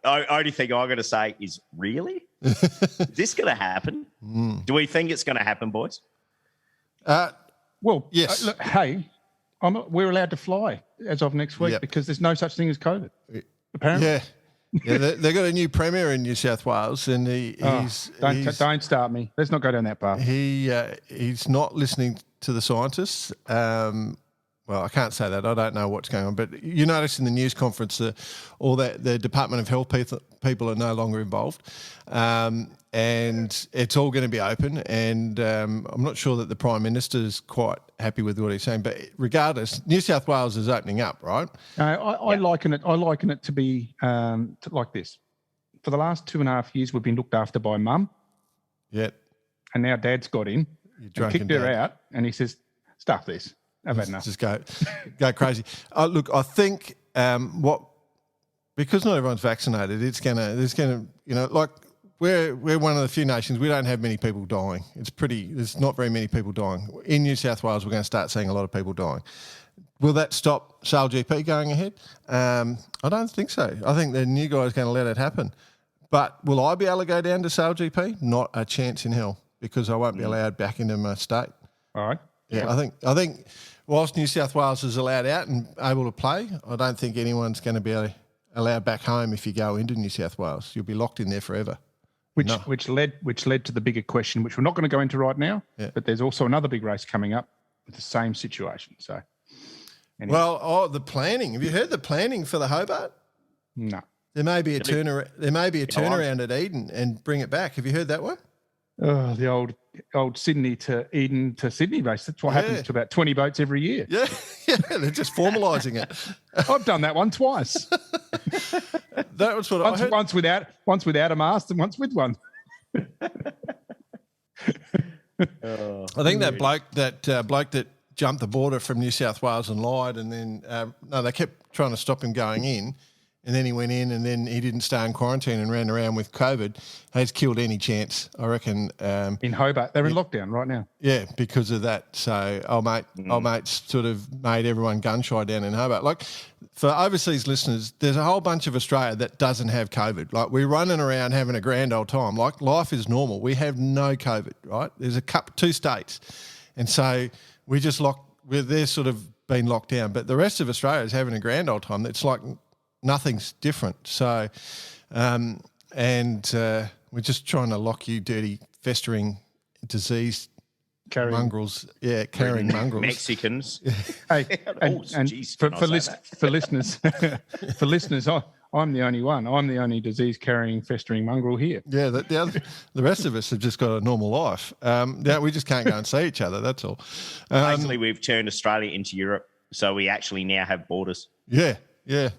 E: Only thing I'm going to say is, really? Is this going to happen? Do we think it's going to happen, boys?
C: Well,
A: Yes.
C: Look, hey, we're allowed to fly as of next week
A: Yep.
C: because there's no such thing as COVID. Apparently.
A: Yeah. Yeah, they've got a new premier in New South Wales, and he's
C: Don't start me. Let's not go down that path.
A: he's not listening to the scientists. Well, I can't say that. I don't know what's going on. But you notice in the news conference all that the Department of Health people are no longer involved. And it's all going to be open. And I'm not sure that the Prime Minister is quite happy with what he's saying. But regardless, New South Wales is opening up, right?
C: I liken it to be like this. For the last 2.5 years, we've been looked after by Mum,
A: Yeah.
C: and now Dad's got in
A: You're
C: and
A: drunken
C: kicked her
A: dad.
C: out, and he says, "Stuff this. I've had enough."
A: Just go crazy. Look, I think because not everyone's vaccinated, there's gonna like we're one of the few nations, we don't have many people dying. There's not very many people dying. In New South Wales, we're going to start seeing a lot of people dying. Will that stop Sail GP going ahead? I don't think so. I think the new guy's going to let it happen. But will I be able to go down to Sail GP? Not a chance in hell, because I won't be allowed back into my state.
C: All right.
A: Yeah, I think whilst New South Wales is allowed out and able to play, I don't think anyone's going to be allowed back home if you go into New South Wales. You'll be locked in there forever.
C: Which led to the bigger question, which we're not going to go into right now.
A: Yeah.
C: But there's also another big race coming up with the same situation. So, anyway.
A: Well, the planning. Have you heard the planning for the Hobart?
C: No.
A: There may be a turnaround at Eden and bring it back. Have you heard that one?
C: Oh, the old Sydney to Eden to Sydney race. That's what happens to about 20 boats every year.
A: Yeah, they're just formalising it.
C: I've done that one twice.
A: That was what I heard.
C: Once without a mast and once with one.
A: I think that bloke that jumped the border from New South Wales and lied, and then they kept trying to stop him going in, and then he went in, and then he didn't stay in quarantine and ran around with COVID. Has killed any chance, I reckon.
C: In Hobart, they're in lockdown right now.
A: Yeah, because of that. So, old mate sort of made everyone gun shy down in Hobart. Like, for overseas listeners, there's a whole bunch of Australia that doesn't have COVID. Like, we're running around having a grand old time. Like, life is normal. We have no COVID, right? There's two states. And so they're sort of been locked down. But the rest of Australia is having a grand old time. It's like nothing's different. So, we're just trying to lock you dirty, festering, disease mongrels. Yeah, carrying mongrels.
E: Mexicans.
C: Hey, for listeners, I'm the only one. I'm the only disease-carrying, festering mongrel here.
A: Yeah, the rest of us have just got a normal life. We just can't go and see each other, that's all.
E: Basically, we've turned Australia into Europe, so we actually now have borders.
A: Yeah.
E: Yeah,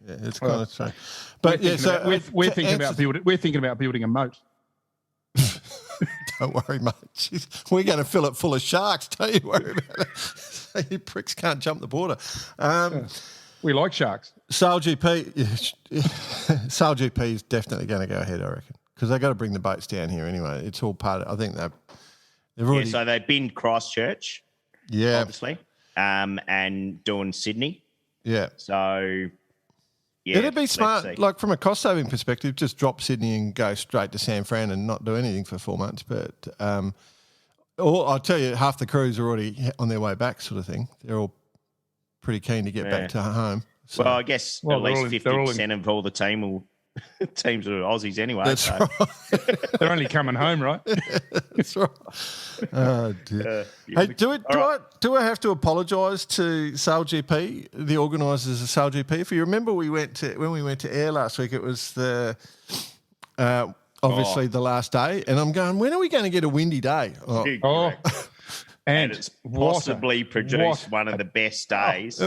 A: it's kind of strange. But
C: we're thinking about building a moat.
A: Don't worry, mate. Jeez, we're going to fill it full of sharks. Don't you worry about it. You pricks can't jump the border.
C: We like sharks.
A: Sail GP is definitely going to go ahead, I reckon, because they've got to bring the boats down here anyway. It's all part of. I think they've already.
E: Yeah, so they've been Christchurch.
A: Yeah,
E: obviously, and doing Sydney.
A: Yeah.
E: So. Yeah,
A: it'd be smart, like from a cost-saving perspective, just drop Sydney and go straight to San Fran and not do anything for 4 months. But I'll tell you, half the crews are already on their way back, sort of thing. They're all pretty keen to get back to home. So.
E: Well, I guess at least 50% of all the teams are Aussies anyway.
A: That's right.
C: They're only coming home, right?
A: That's right. Oh, dear. Hey, do I have to apologise to Sail GP, the organisers of Sail GP? If you remember, when we went to Air last week, it was obviously the last day, and I'm going, when are we going to get a windy day?
E: And it's possibly produced one of the best days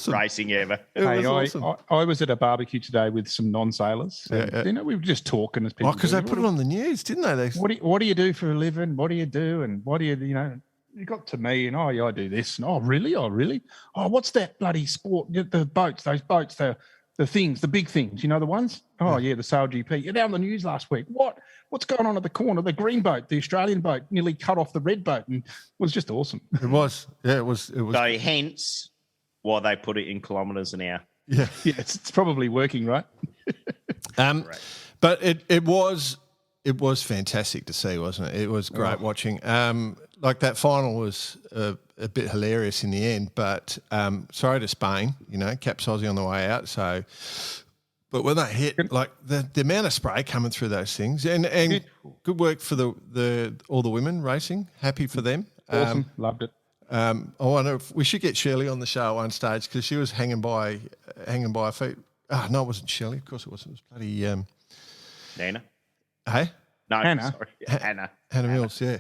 E: racing ever.
C: I was at a barbecue today with some non-sailors. We were just talking as people.
A: Because they put it on the news, didn't they?
C: What do you do for a living? What do you do? And what do you you got to me and, I do this. And, really? Oh, what's that bloody sport? The boats, those boats, the things, the big things, the ones? Oh, yeah, the Sail GP. You're down the news last week. What's going on at the corner? The green boat, the Australian boat, nearly cut off the red boat, and it was just awesome.
A: It was. Yeah, it was.
E: So hence why they put it in kilometres an hour.
A: Yeah.
C: It's probably working, right?
A: But it was fantastic to see, wasn't it? It was great watching. Like that final was a bit hilarious in the end, but sorry to Spain, capsizing on the way out. So, but when they hit, like the amount of spray coming through those things, and good work for all the women racing. Happy for them.
C: Awesome, loved it.
A: I wonder if we should get Shirley on the show at one stage because she was hanging by her feet. Oh, no, it wasn't Shirley. Of course it wasn't. It was bloody
E: Nana.
A: Hey,
E: no,
C: Hannah.
E: Sorry,
A: Hannah Mills. Yeah.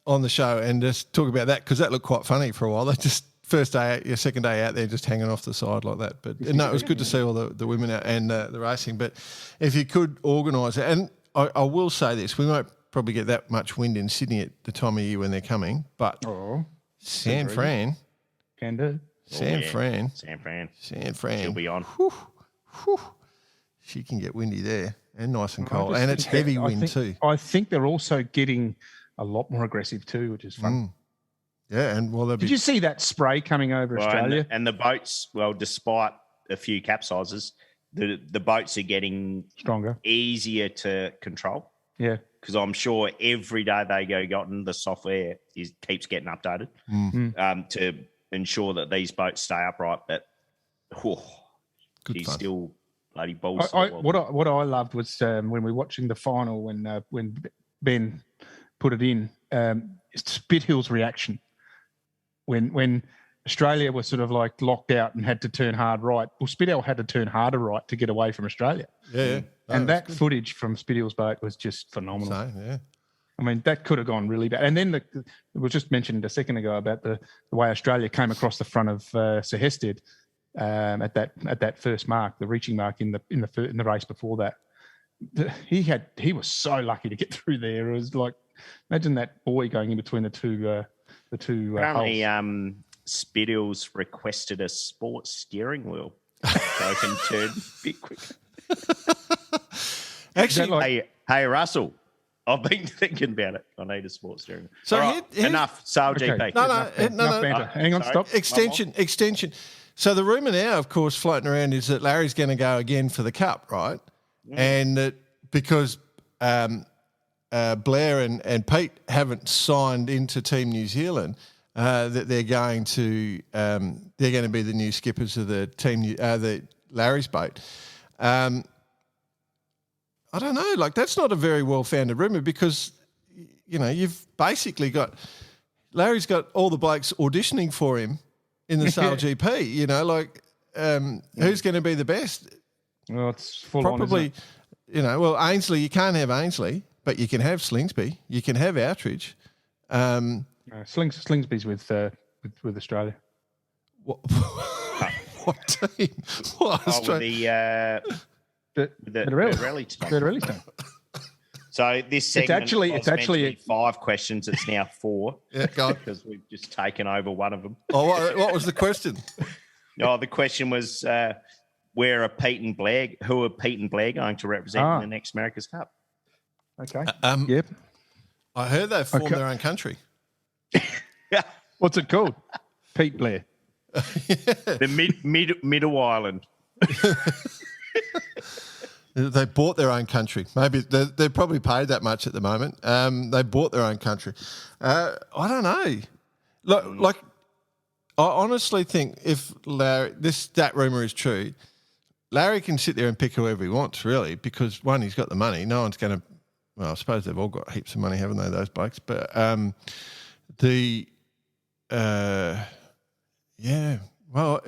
A: On the show and just talk about that because that looked quite funny for a while. They just first day out, second day out there, just hanging off the side like that. But no, it was good to see all the women out and the racing. But if you could organise it, and I will say this, we won't probably get that much wind in Sydney at the time of year when they're coming, but San Fran
C: can do.
A: San Fran,
E: she'll be on.
A: She can get windy there and nice and cold, and it's heavy wind too.
C: I think they're also getting a lot more aggressive too, which is fun.
A: Yeah, and
C: did you see that spray coming over Australia?
E: And the boats, despite a few capsizes, the boats are getting
C: stronger,
E: easier to control.
C: Yeah,
E: because I'm sure every day they go, the software keeps getting updated to ensure that these boats stay upright. But he's still bloody balls.
C: What I loved was when we were watching the final when Ben put it in, Spithill's reaction when Australia was sort of like locked out and had to turn hard right. Well, Spidell had to turn harder right to get away from Australia.
A: Yeah.
C: And that footage from Spidell's boat was just phenomenal.
A: So, yeah.
C: I mean, that could have gone really bad. And then it was just mentioned a second ago about the way Australia came across the front of Sir Hested at that first mark, the reaching mark in the race before that. He was so lucky to get through there. It was like, imagine that buoy going in between the two
E: Apparently,
C: hulls.
E: Spidell's requested a sports steering wheel so it can turn a bit quicker.
A: Actually,
E: hey, Russell, I've been thinking about it. I need a sports steering wheel.
A: So
E: All right, enough. Sail GP.
A: No.
C: Enough banter. Hang on,
E: sorry.
C: stop.
A: Extension. So the rumour now, of course, floating around is that Larry's going to go again for the Cup, right? And that because Blair and Pete haven't signed into Team New Zealand, that they're going to be the new skippers of the team, the Larry's boat. I don't know. Like, that's not a very well-founded rumour because, you know, you've basically got Larry's got all the blokes auditioning for him in the Sail GP. You know, like, who's going to be the best?
C: Well, it's full
A: Probably,
C: on, isn't it?
A: you know, well, Ainsley, you can't have Ainsley, but you can have Slingsby. You can have Outridge.
C: Slingsby's with Australia.
A: What, what team? What Australia?
E: The rally team.
C: The rally team.
E: So this segment
C: it's actually
E: 5 questions. It's now 4.
A: Yeah, go on.
E: Because we've just taken over one of them.
A: Oh, what was the question?
E: No, the question was who are Pete and Blair going to represent in the next America's Cup?
C: Okay.
A: Yep. I heard they formed their own country.
E: Yeah.
C: What's it called? Pete Blair.
E: The Middle Island.
A: They bought their own country. Maybe they're probably paid that much at the moment. They bought their own country. I don't know. Like I honestly think if Larry, that rumour is true, Larry can sit there and pick whoever he wants, really, because one, he's got the money. No one's going to. Well, I suppose they've all got heaps of money, haven't they? Those blokes, but yeah. Well,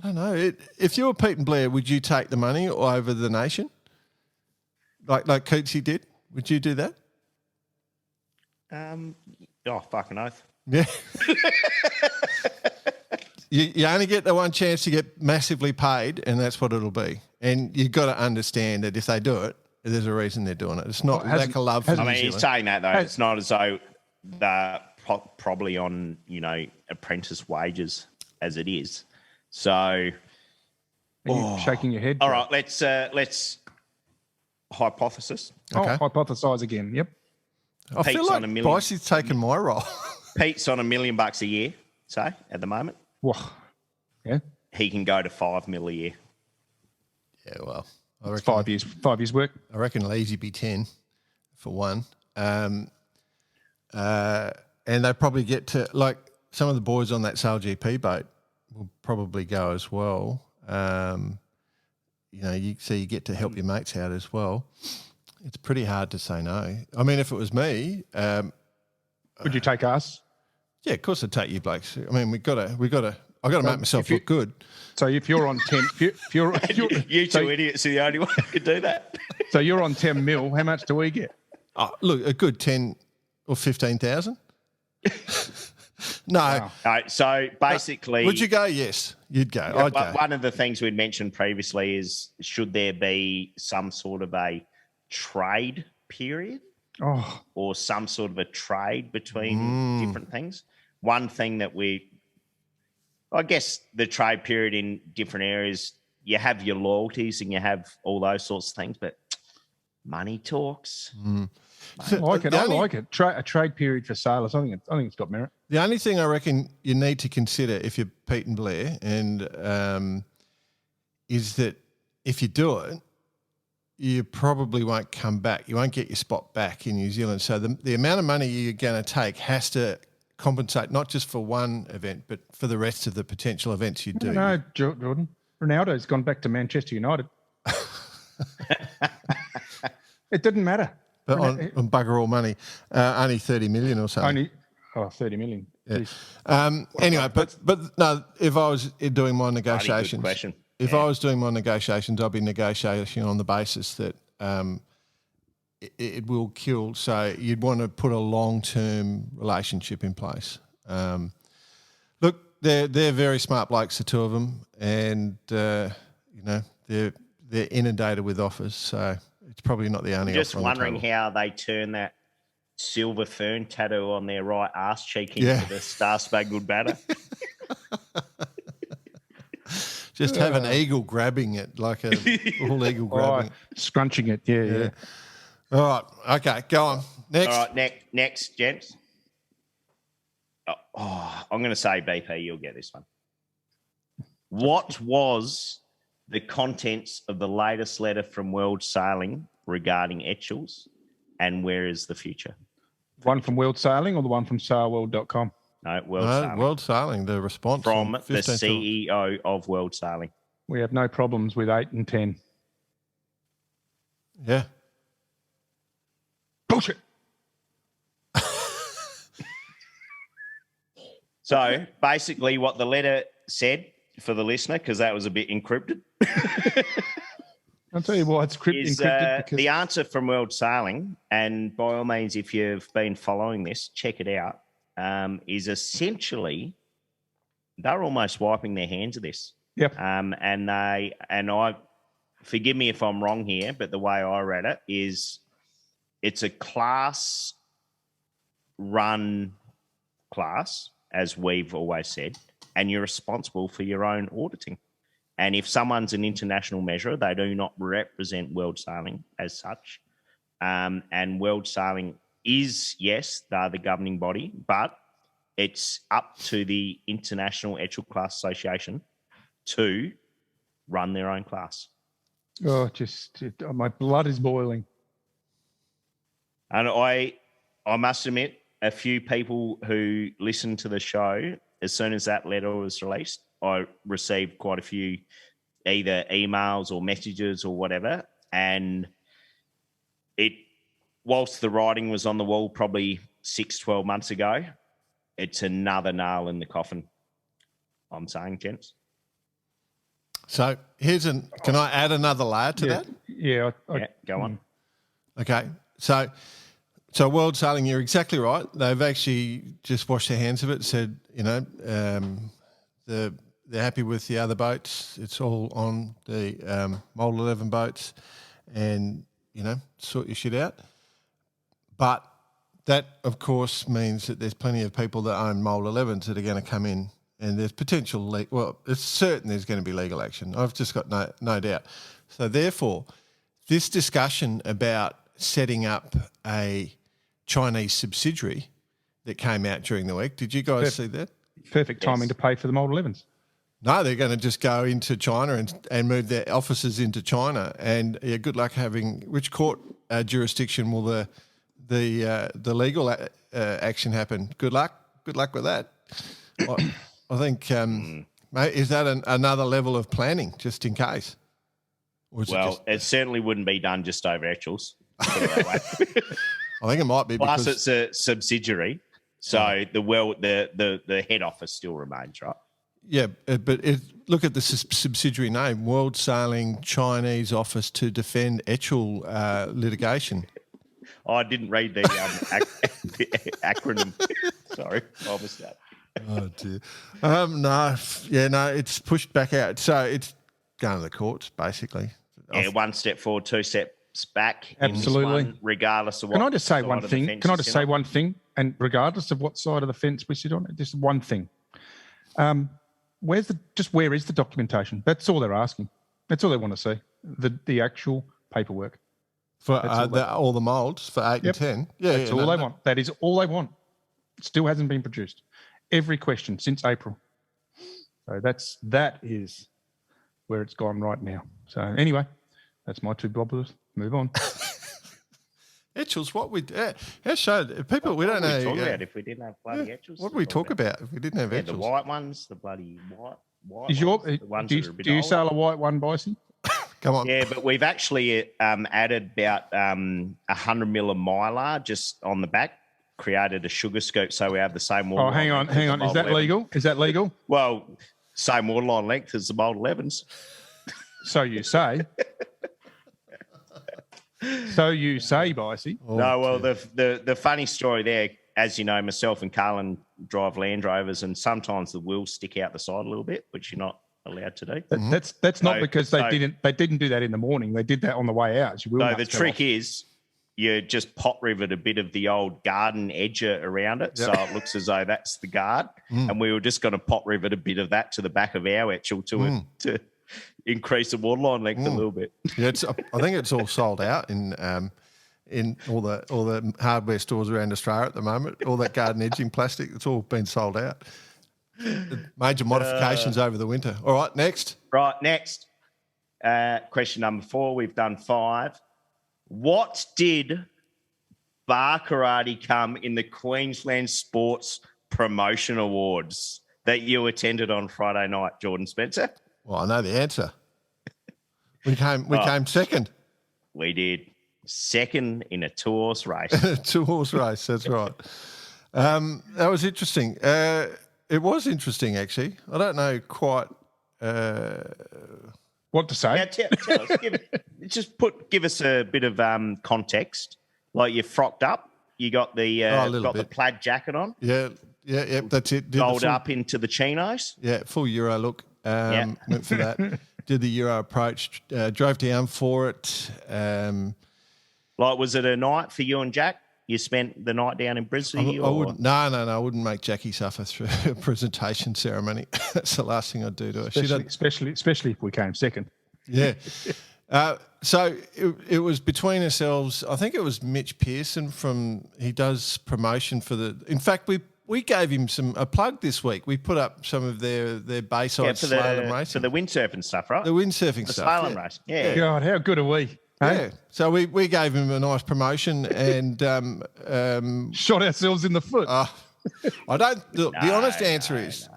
A: I don't know. If you were Pete and Blair, would you take the money over the nation? Like Coetzee did? Would you do that?
E: Fucking oath.
A: Yeah. you only get the one chance to get massively paid, and that's what it'll be. And you've got to understand that if they do it, there's a reason they're doing it. It's not lack of love for New Zealand.
E: He's saying that, though. It's not as though they're probably on, apprentice wages as it is. So,
C: Are you shaking your head?
E: All right, let's hypothesis.
A: Okay.
C: Hypothesize again. Yep.
A: I feel
E: Pete's
A: like
E: on $1 million.
A: Bicey's taken my role.
E: Pete's on $1 million a year, say, at the moment.
C: Whoa. Yeah.
E: He can go to $5 million a year.
A: Yeah, well, I
C: It's
A: reckon
C: 5 years work.
A: I reckon Leezy be 10 for one. And they probably get to, like, some of the boys on that Sail GP boat will probably go as well. You get to help your mates out as well. It's pretty hard to say no. I mean, if it was me,
C: Would you take us?
A: yeah, of course I'd take you blokes. I mean, I got to make myself look good.
C: So if you're on 10,
E: You two idiots are the only one who could do that.
C: So you're on 10 mil. How much do we get?
A: Oh, look, a good 10 or 15,000. No.
C: Wow.
E: All right, so basically,
A: Would you go? Yes, you'd go. I'd go.
E: one of the things we'd mentioned previously is should there be some sort of a trade period
C: Oh,
E: or some sort of a trade between different things? One thing that I guess the trade period in different areas, you have your loyalties and you have all those sorts of things, but money talks.
C: I like it. I like it. A trade period for sailors. I think it's got merit.
A: The only thing I reckon you need to consider if you're Pete and Blair, and is that if you do it, you probably won't come back. You won't get your spot back in New Zealand. So the amount of money you're going to take has to compensate not just for one event, but for the rest of the potential events you do.
C: No, Jordan. Ronaldo's gone back to Manchester United. It didn't matter.
A: But on bugger all money, only 30 million or so.
C: Oh, 30 million.
A: Yeah. Anyway, but no, if I was doing my negotiations,
E: question.
A: If I was doing my negotiations, I'd be negotiating on the basis that it will kill. So you'd want to put a long-term relationship in place. Look, they're very smart blokes, the two of them, and they're inundated with offers. So it's probably not the only.
E: Just
A: offer
E: wondering
A: on the table.
E: how they turn that silver fern tattoo on their right arse cheek into the Star Spangled Banner.
A: Just have an eagle grabbing it, like a bull eagle grabbing it.
C: Scrunching it, yeah.
A: All right, okay, go on. Next.
E: All right, next, gents. Oh, I'm going to say BP, you'll get this one. What was the contents of the latest letter from World Sailing regarding Etchells, and where is the future?
C: One from World Sailing or the one from sailworld.com?
E: No, Sailing.
A: World Sailing, the response
E: From the
A: 15th
E: CEO of World Sailing.
C: We have no problems with 8 and 10.
A: Yeah.
C: Bullshit.
E: So basically what the letter said for the listener, because that was a bit encrypted,
C: I'll tell you why it's
E: is
C: encrypted. Because
E: the answer from World Sailing, and by all means, if you've been following this, check it out, is essentially they're almost wiping their hands of this.
C: Yep.
E: And I forgive me if I'm wrong here, but the way I read it is it's a class run class, as we've always said, and you're responsible for your own auditing. And if someone's an international measurer, they do not represent World Sailing as such. And World Sailing is, yes, they're the governing body, but it's up to the International Etchell Class Association to run their own class.
C: My blood is boiling.
E: And I must admit, a few people who listened to the show, as soon as that letter was released, I received quite a few either emails or messages or whatever. And whilst the writing was on the wall probably 6-12 months ago, it's another nail in the coffin, I'm saying, gents.
A: So can I add another layer to that?
C: Yeah.
E: Go on.
A: Okay. So World Sailing, you're exactly right. They've actually just washed their hands of it, said, they're happy with the other boats. It's all on the Mold 11 boats and, sort your shit out. But that, of course, means that there's plenty of people that own Mold 11s that are going to come in, and there's potential it's certain there's going to be legal action. I've just got no doubt. So therefore, this discussion about setting up a Chinese subsidiary that came out during the week, did you guys see that?
C: Perfect timing to pay for the Mold 11s.
A: No, they're going to just go into China and move their offices into China. And good luck having which court jurisdiction will the legal action happen? Good luck with that. I think is that another level of planning just in case? Or is
E: it certainly wouldn't be done just over Etchells. Put it that way.
A: I think it might be.
E: Plus,
A: because
E: it's a subsidiary, so the head office still remains, right?
A: Yeah, but look at the subsidiary name: World Sailing Chinese Office to Defend Etchell Litigation.
E: I didn't read the acronym. Sorry, I missed that.
A: Oh dear. No, it's pushed back out, so it's going to the courts basically.
E: Yeah, one step forward, 2 steps back.
C: Absolutely.
E: In this one, regardless of what.
C: Can I just say one thing? Can I just say
E: on?
C: one thing? And regardless of what side of the fence we sit on, just one thing. Where is the documentation? That's all they're asking. That's all they want to see. The actual paperwork.
A: For all the moulds for 8 and 10. Yeah,
C: that's all they want. That is all they want. It still hasn't been produced. Every question since April. So that is where it's gone right now. So anyway, that's my 2 blobbers. Move on.
A: Etchells, what we how showed people we don't know.
E: What would we talk about if we didn't have bloody Etchells?
A: What would we talk about if we didn't have Etchells?
E: The white ones, the bloody white.
C: Is
E: ones, the ones that are a bit
C: do you
E: older.
C: sail a white one, Bicey?
A: Come on.
E: Yeah, but we've actually added about 100 mil of mylar just on the back created a sugar scoop so we have the same water.
C: Oh, hang on. Is that legal? Is that legal?
E: Well, same waterline length as the Bold 11s.
C: So you say. So you say, Bicey.
E: No, well, the funny story there, as you know, myself and Carlin drive Land Rovers, and sometimes the wheels stick out the side a little bit, which you're not allowed to do.
C: That's not because they didn't do that in the morning. They did that on the way out.
E: So the trick is you just pot rivet a bit of the old garden edger around it, so it looks as though that's the guard. And we were just going to pot rivet a bit of that to the back of our etchel to increase the waterline length a little bit.
A: Yeah, I think it's all sold out in all the hardware stores around Australia at the moment. All that garden edging plastic, it's all been sold out. Major modifications over the winter. All right, next.
E: Right, next. Question number 4. We've done 5. What did bar karate come in the Queensland Sports Promotion Awards that you attended on Friday night, Jordan Spencer?
A: Well, I know the answer. We came second.
E: We did. Second in a 2-horse race.
A: 2-horse race, that's right. That was interesting. It was interesting, actually. I don't know quite
C: what to say.
E: Yeah, tell us. Give us a bit of context. Like you frocked up. You got the plaid jacket on.
A: Yeah, that's it.
E: Rolled up into the chinos.
A: Yeah, full Euro look. Went for that. Did the Euro approach. Drove down for it.
E: Was it a night for you and Jack? You spent the night down in Brisbane?
A: I wouldn't. No. I wouldn't make Jackie suffer through a presentation ceremony. That's the last thing I'd do to her.
C: Especially if we came second.
A: Yeah. So it was between ourselves. I think it was Mitch Pearson he does promotion for the. In fact, we gave him a plug this week. We put up some of their Bayside slalom racing.
E: For the windsurfing stuff, right?
A: The windsurfing stuff.
E: The slalom race. Yeah.
C: God, how good are we?
A: Yeah.
C: Hey?
A: So we gave him a nice promotion and
C: shot ourselves in the foot.
A: The honest answer is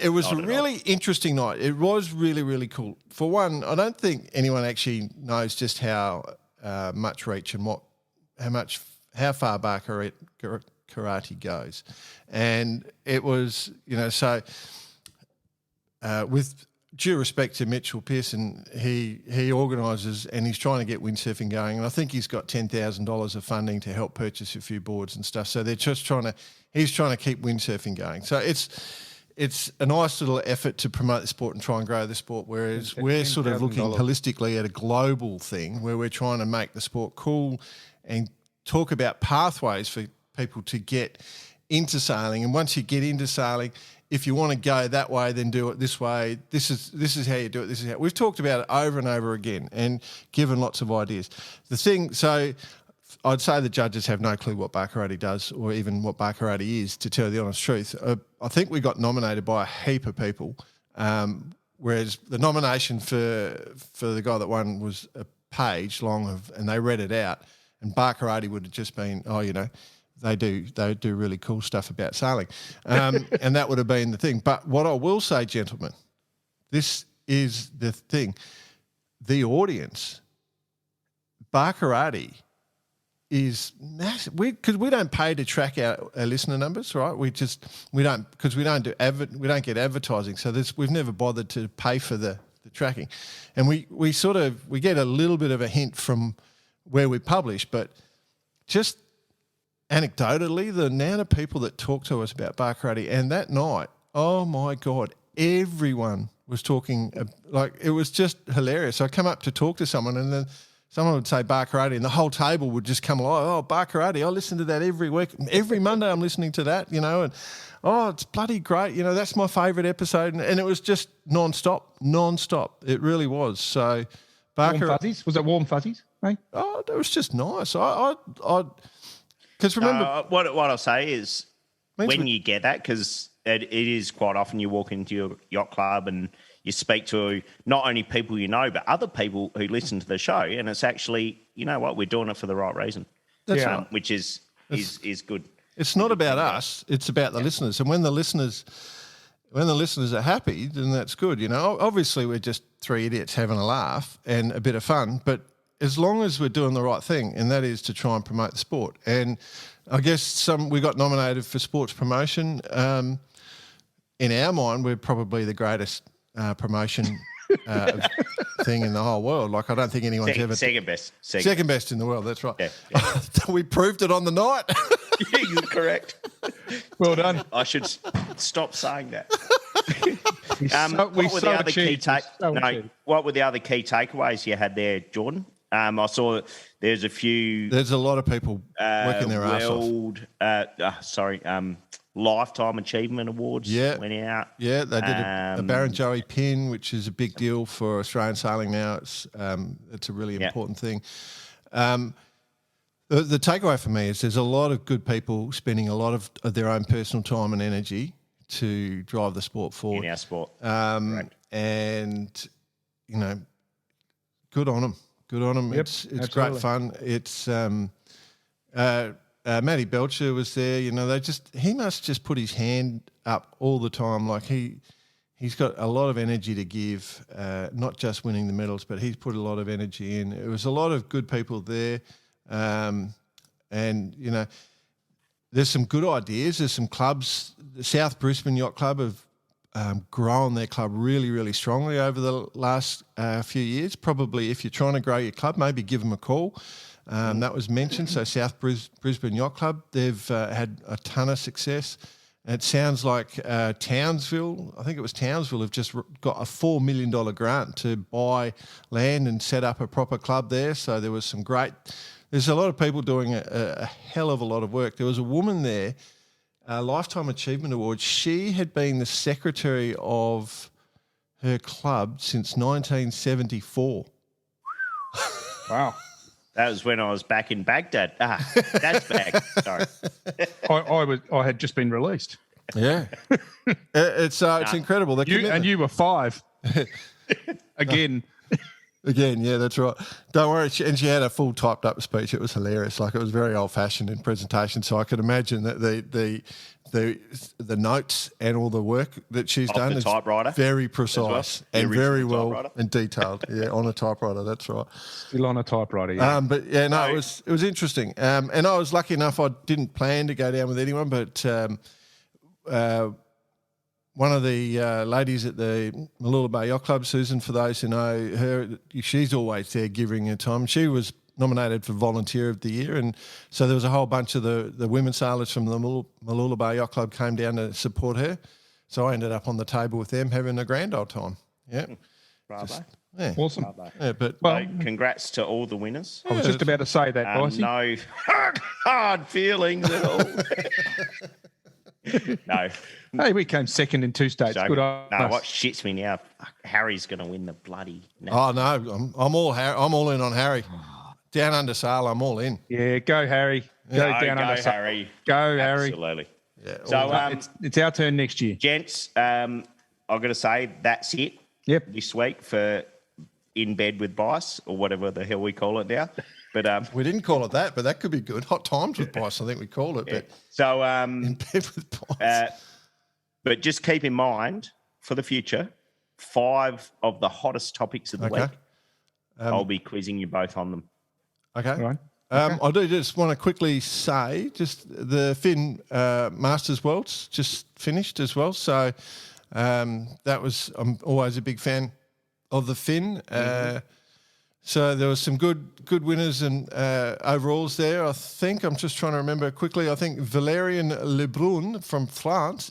A: it was a really interesting night. It was really, really cool. For one, I don't think anyone actually knows just how much reach and how far bar karate goes. And it was, with due respect to Mitchell Pearson, he organises and he's trying to get windsurfing going, and I think he's got $10,000 of funding to help purchase a few boards and stuff. So they're just he's trying to keep windsurfing going. So it's a nice little effort to promote the sport and try and grow the sport, whereas we're sort of looking holistically at a global thing where we're trying to make the sport cool and talk about pathways for people to get into sailing. And once you get into sailing, if you want to go that way, then do it this way. This is how you do it. This is how we've talked about it over and over again and given lots of ideas. So I'd say the judges have no clue what bar karate does or even what bar karate is, to tell the honest truth. I think we got nominated by a heap of people, whereas the nomination for the guy that won was a page long and they read it out, and bar karate would have just been, they do really cool stuff about sailing. And that would have been the thing. But what I will say, gentlemen, this is the thing. The audience, bar karate is massive. Because we don't pay to track our listener numbers, right? We don't get advertising. So we've never bothered to pay for the tracking. And we get a little bit of a hint from where we publish, but just anecdotally, the amount of people that talk to us about bar karate, and that night, oh my God, everyone was talking, it was just hilarious. I come up to talk to someone and then someone would say bar karate and the whole table would just come alive. Oh, bar karate, I listen to that every week. Every Monday I'm listening to that, and it's bloody great. That's my favourite episode. And it was just non-stop. It really was. So bar
C: warm fuzzies? Was it warm fuzzies? Hey?
A: Oh, it was just nice. Because remember,
E: what I'll say is when you get that, because it is quite often you walk into your yacht club and you speak to not only people you know, but other people who listen to the show, and it's actually, we're doing it for the right reason.
A: That's right.
E: Which is good.
A: It's not about us; it's about the listeners. And when the listeners are happy, then that's good. Obviously we're just three idiots having a laugh and a bit of fun, but as long as we're doing the right thing, and that is to try and promote the sport. And I guess we got nominated for sports promotion. In our mind, we're probably the greatest promotion thing in the whole world. Like, I don't think anyone's ever...
E: Second best.
A: Second best in the world, that's right.
E: Yeah.
A: We proved it on the night.
E: You're correct.
C: Well done.
E: I should stop saying that. What were the other key takeaways you had there, Jordan? I saw there's a few...
A: There's a lot of people working their arse off.
E: Lifetime Achievement Awards went out.
A: Yeah, they did a Barrenjoey pin, which is a big deal for Australian sailing now. It's a really important thing. The takeaway for me is there's a lot of good people spending a lot of their own personal time and energy to drive the sport forward.
E: In our sport.
A: And, you know, good on them. Good on them.
C: Yep,
A: it's great fun. It's Matty Belcher was there. You know, he must just put his hand up all the time. Like he's got a lot of energy to give, not just winning the medals, but he's put a lot of energy in. It was a lot of good people there. And, you know, there's some good ideas. There's some clubs. The South Brisbane Yacht Club have grown their club really, really strongly over the last few years. Probably if you're trying to grow your club, maybe give them a call. That was mentioned. So South Brisbane Yacht Club, they've had a ton of success. And it sounds like Townsville, I think it was Townsville, have just got a $4 million grant to buy land and set up a proper club there. So there was some there's a lot of people doing a hell of a lot of work. There was a woman there, Lifetime Achievement Award. She had been the secretary of her club since 1974.
C: Wow.
E: That was when I was back in Baghdad. That's back. Sorry.
C: I had just been released.
A: Yeah. It's incredible.
C: You were 5. Again.
A: Again, yeah, that's right. Don't worry. And she had a full typed up speech. It was hilarious. Like, it was very old fashioned in presentation. So I could imagine that the notes and all the work that she's done is very precise and very well and detailed. Yeah, on a typewriter. That's right.
C: Still on a typewriter. Yeah.
A: But yeah, no, it was interesting. And I was lucky enough. I didn't plan to go down with anyone, but one of the ladies at the Malula Bay Yacht Club, Susan, for those who know her, she's always there giving her time. She was nominated for Volunteer of the Year, and so there was a whole bunch of the women sailors from the Malula Bay Yacht Club came down to support her. So I ended up on the table with them having a grand old time. Yeah.
E: Bravo.
A: Yeah.
C: Awesome.
E: Bravo.
A: Yeah, but
E: congrats to all the winners.
C: I was just about to say that, Bicey.
E: No hard feelings at all. No.
C: Hey, we came second in 2 states. Good on us.
E: What shits me now? Harry's going to win the bloody.
A: Oh no, I'm all in on Harry. Down under sail, I'm all in.
C: Yeah, go Harry. Go down under sail.
E: Harry.
C: Go Harry.
E: Absolutely.
A: Yeah.
E: So
C: it's our turn next year,
E: gents. I've got to say that's it.
C: Yep.
E: This week for In Bed with Bice, or whatever the hell we call it now. But
A: we didn't call it that, but that could be good. Hot Times with Bice, I think we called it.
E: Yeah.
A: But
E: so
A: In Bed with Bice.
E: But just keep in mind for the future, 5 of the hottest topics of the week. I'll be quizzing you both on them.
A: Okay.
C: Right.
A: I do just want to quickly say, just the Finn Masters Worlds just finished as well. So I'm always a big fan of the Finn. So there was some good winners and overalls there. I think I'm just trying to remember quickly. I think Valérien Lebrun from France,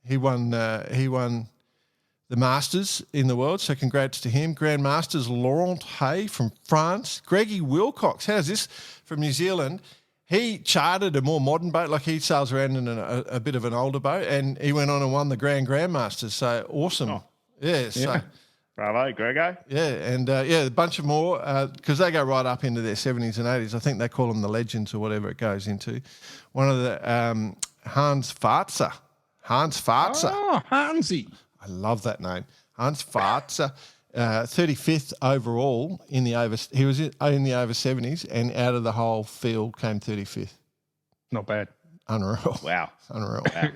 A: he won the Masters in the world. So congrats to him. Grand Masters Laurent Hay from France. Greggy Wilcox, how's this, from New Zealand? He chartered a more modern boat, like he sails around in a bit of an older boat, and he went on and won the Grand Masters. So awesome.
E: Oh.
A: Yeah. So.
E: Bravo, Grego.
A: Yeah, and a bunch of more, because they go right up into their 70s and 80s. I think they call them the legends or whatever it goes into. One of the Hans Farzer.
C: Oh, Hansi.
A: I love that name. Hans Farzer, 35th overall in the over. He was in the over 70s, and out of the whole field came 35th.
C: Not bad.
A: Unreal.
E: Wow.
A: Unreal. Wow.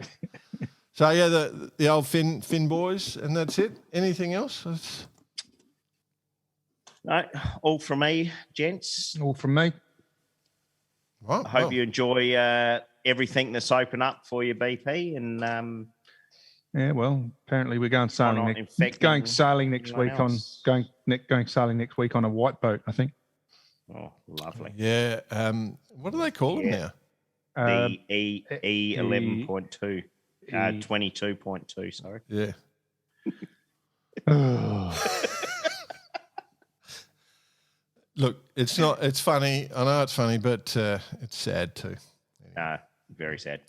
A: So, yeah, the old Finn boys, and that's it. Anything else?
E: No, all from me, gents.
C: All from me.
A: Right,
E: I hope
A: well.
E: you enjoy everything that's open up for you, BP. And
C: Yeah, well, apparently we're going sailing
E: not
C: next
E: infecting
C: next
E: anyone
C: week on
E: else.
C: going sailing next week on a white boat, I think.
E: Oh, lovely.
A: Yeah. What do they call them now?
E: The E11.2, 22.2, sorry.
A: Yeah. Look, it's not. It's funny. I know it's funny, but it's sad too.
E: Very sad.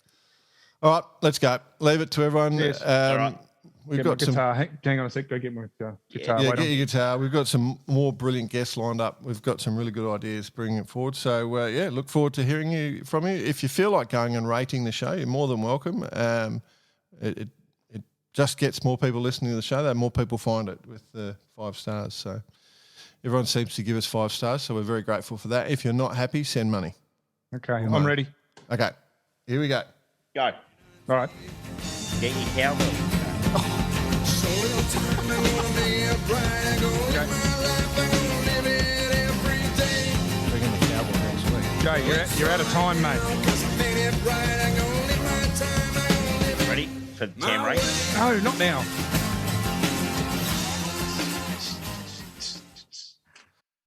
A: All right, let's go. Leave it to everyone.
C: Yes.
E: All right.
A: We've
C: Get my
A: got some.
C: guitar. Hang on a sec. Go get my guitar.
A: Yeah,
C: Wait
A: get
C: on.
A: your guitar. We've got some more brilliant guests lined up. We've got some really good ideas bringing it forward. So, yeah, look forward to hearing from you. If you feel like going and rating the show, you're more than welcome. It just gets more people listening to the show. That more people find it with the 5 stars. So everyone seems to give us 5 stars, so we're very grateful for that. If you're not happy, send money.
C: Okay, I'm ready.
A: Okay, here we go.
E: Go.
C: All right.
E: Get your cowbell.
A: Bring in the cowboy next week.
C: Jay, you're out of time, mate.
E: Ready for the tambourine?
C: No, not now.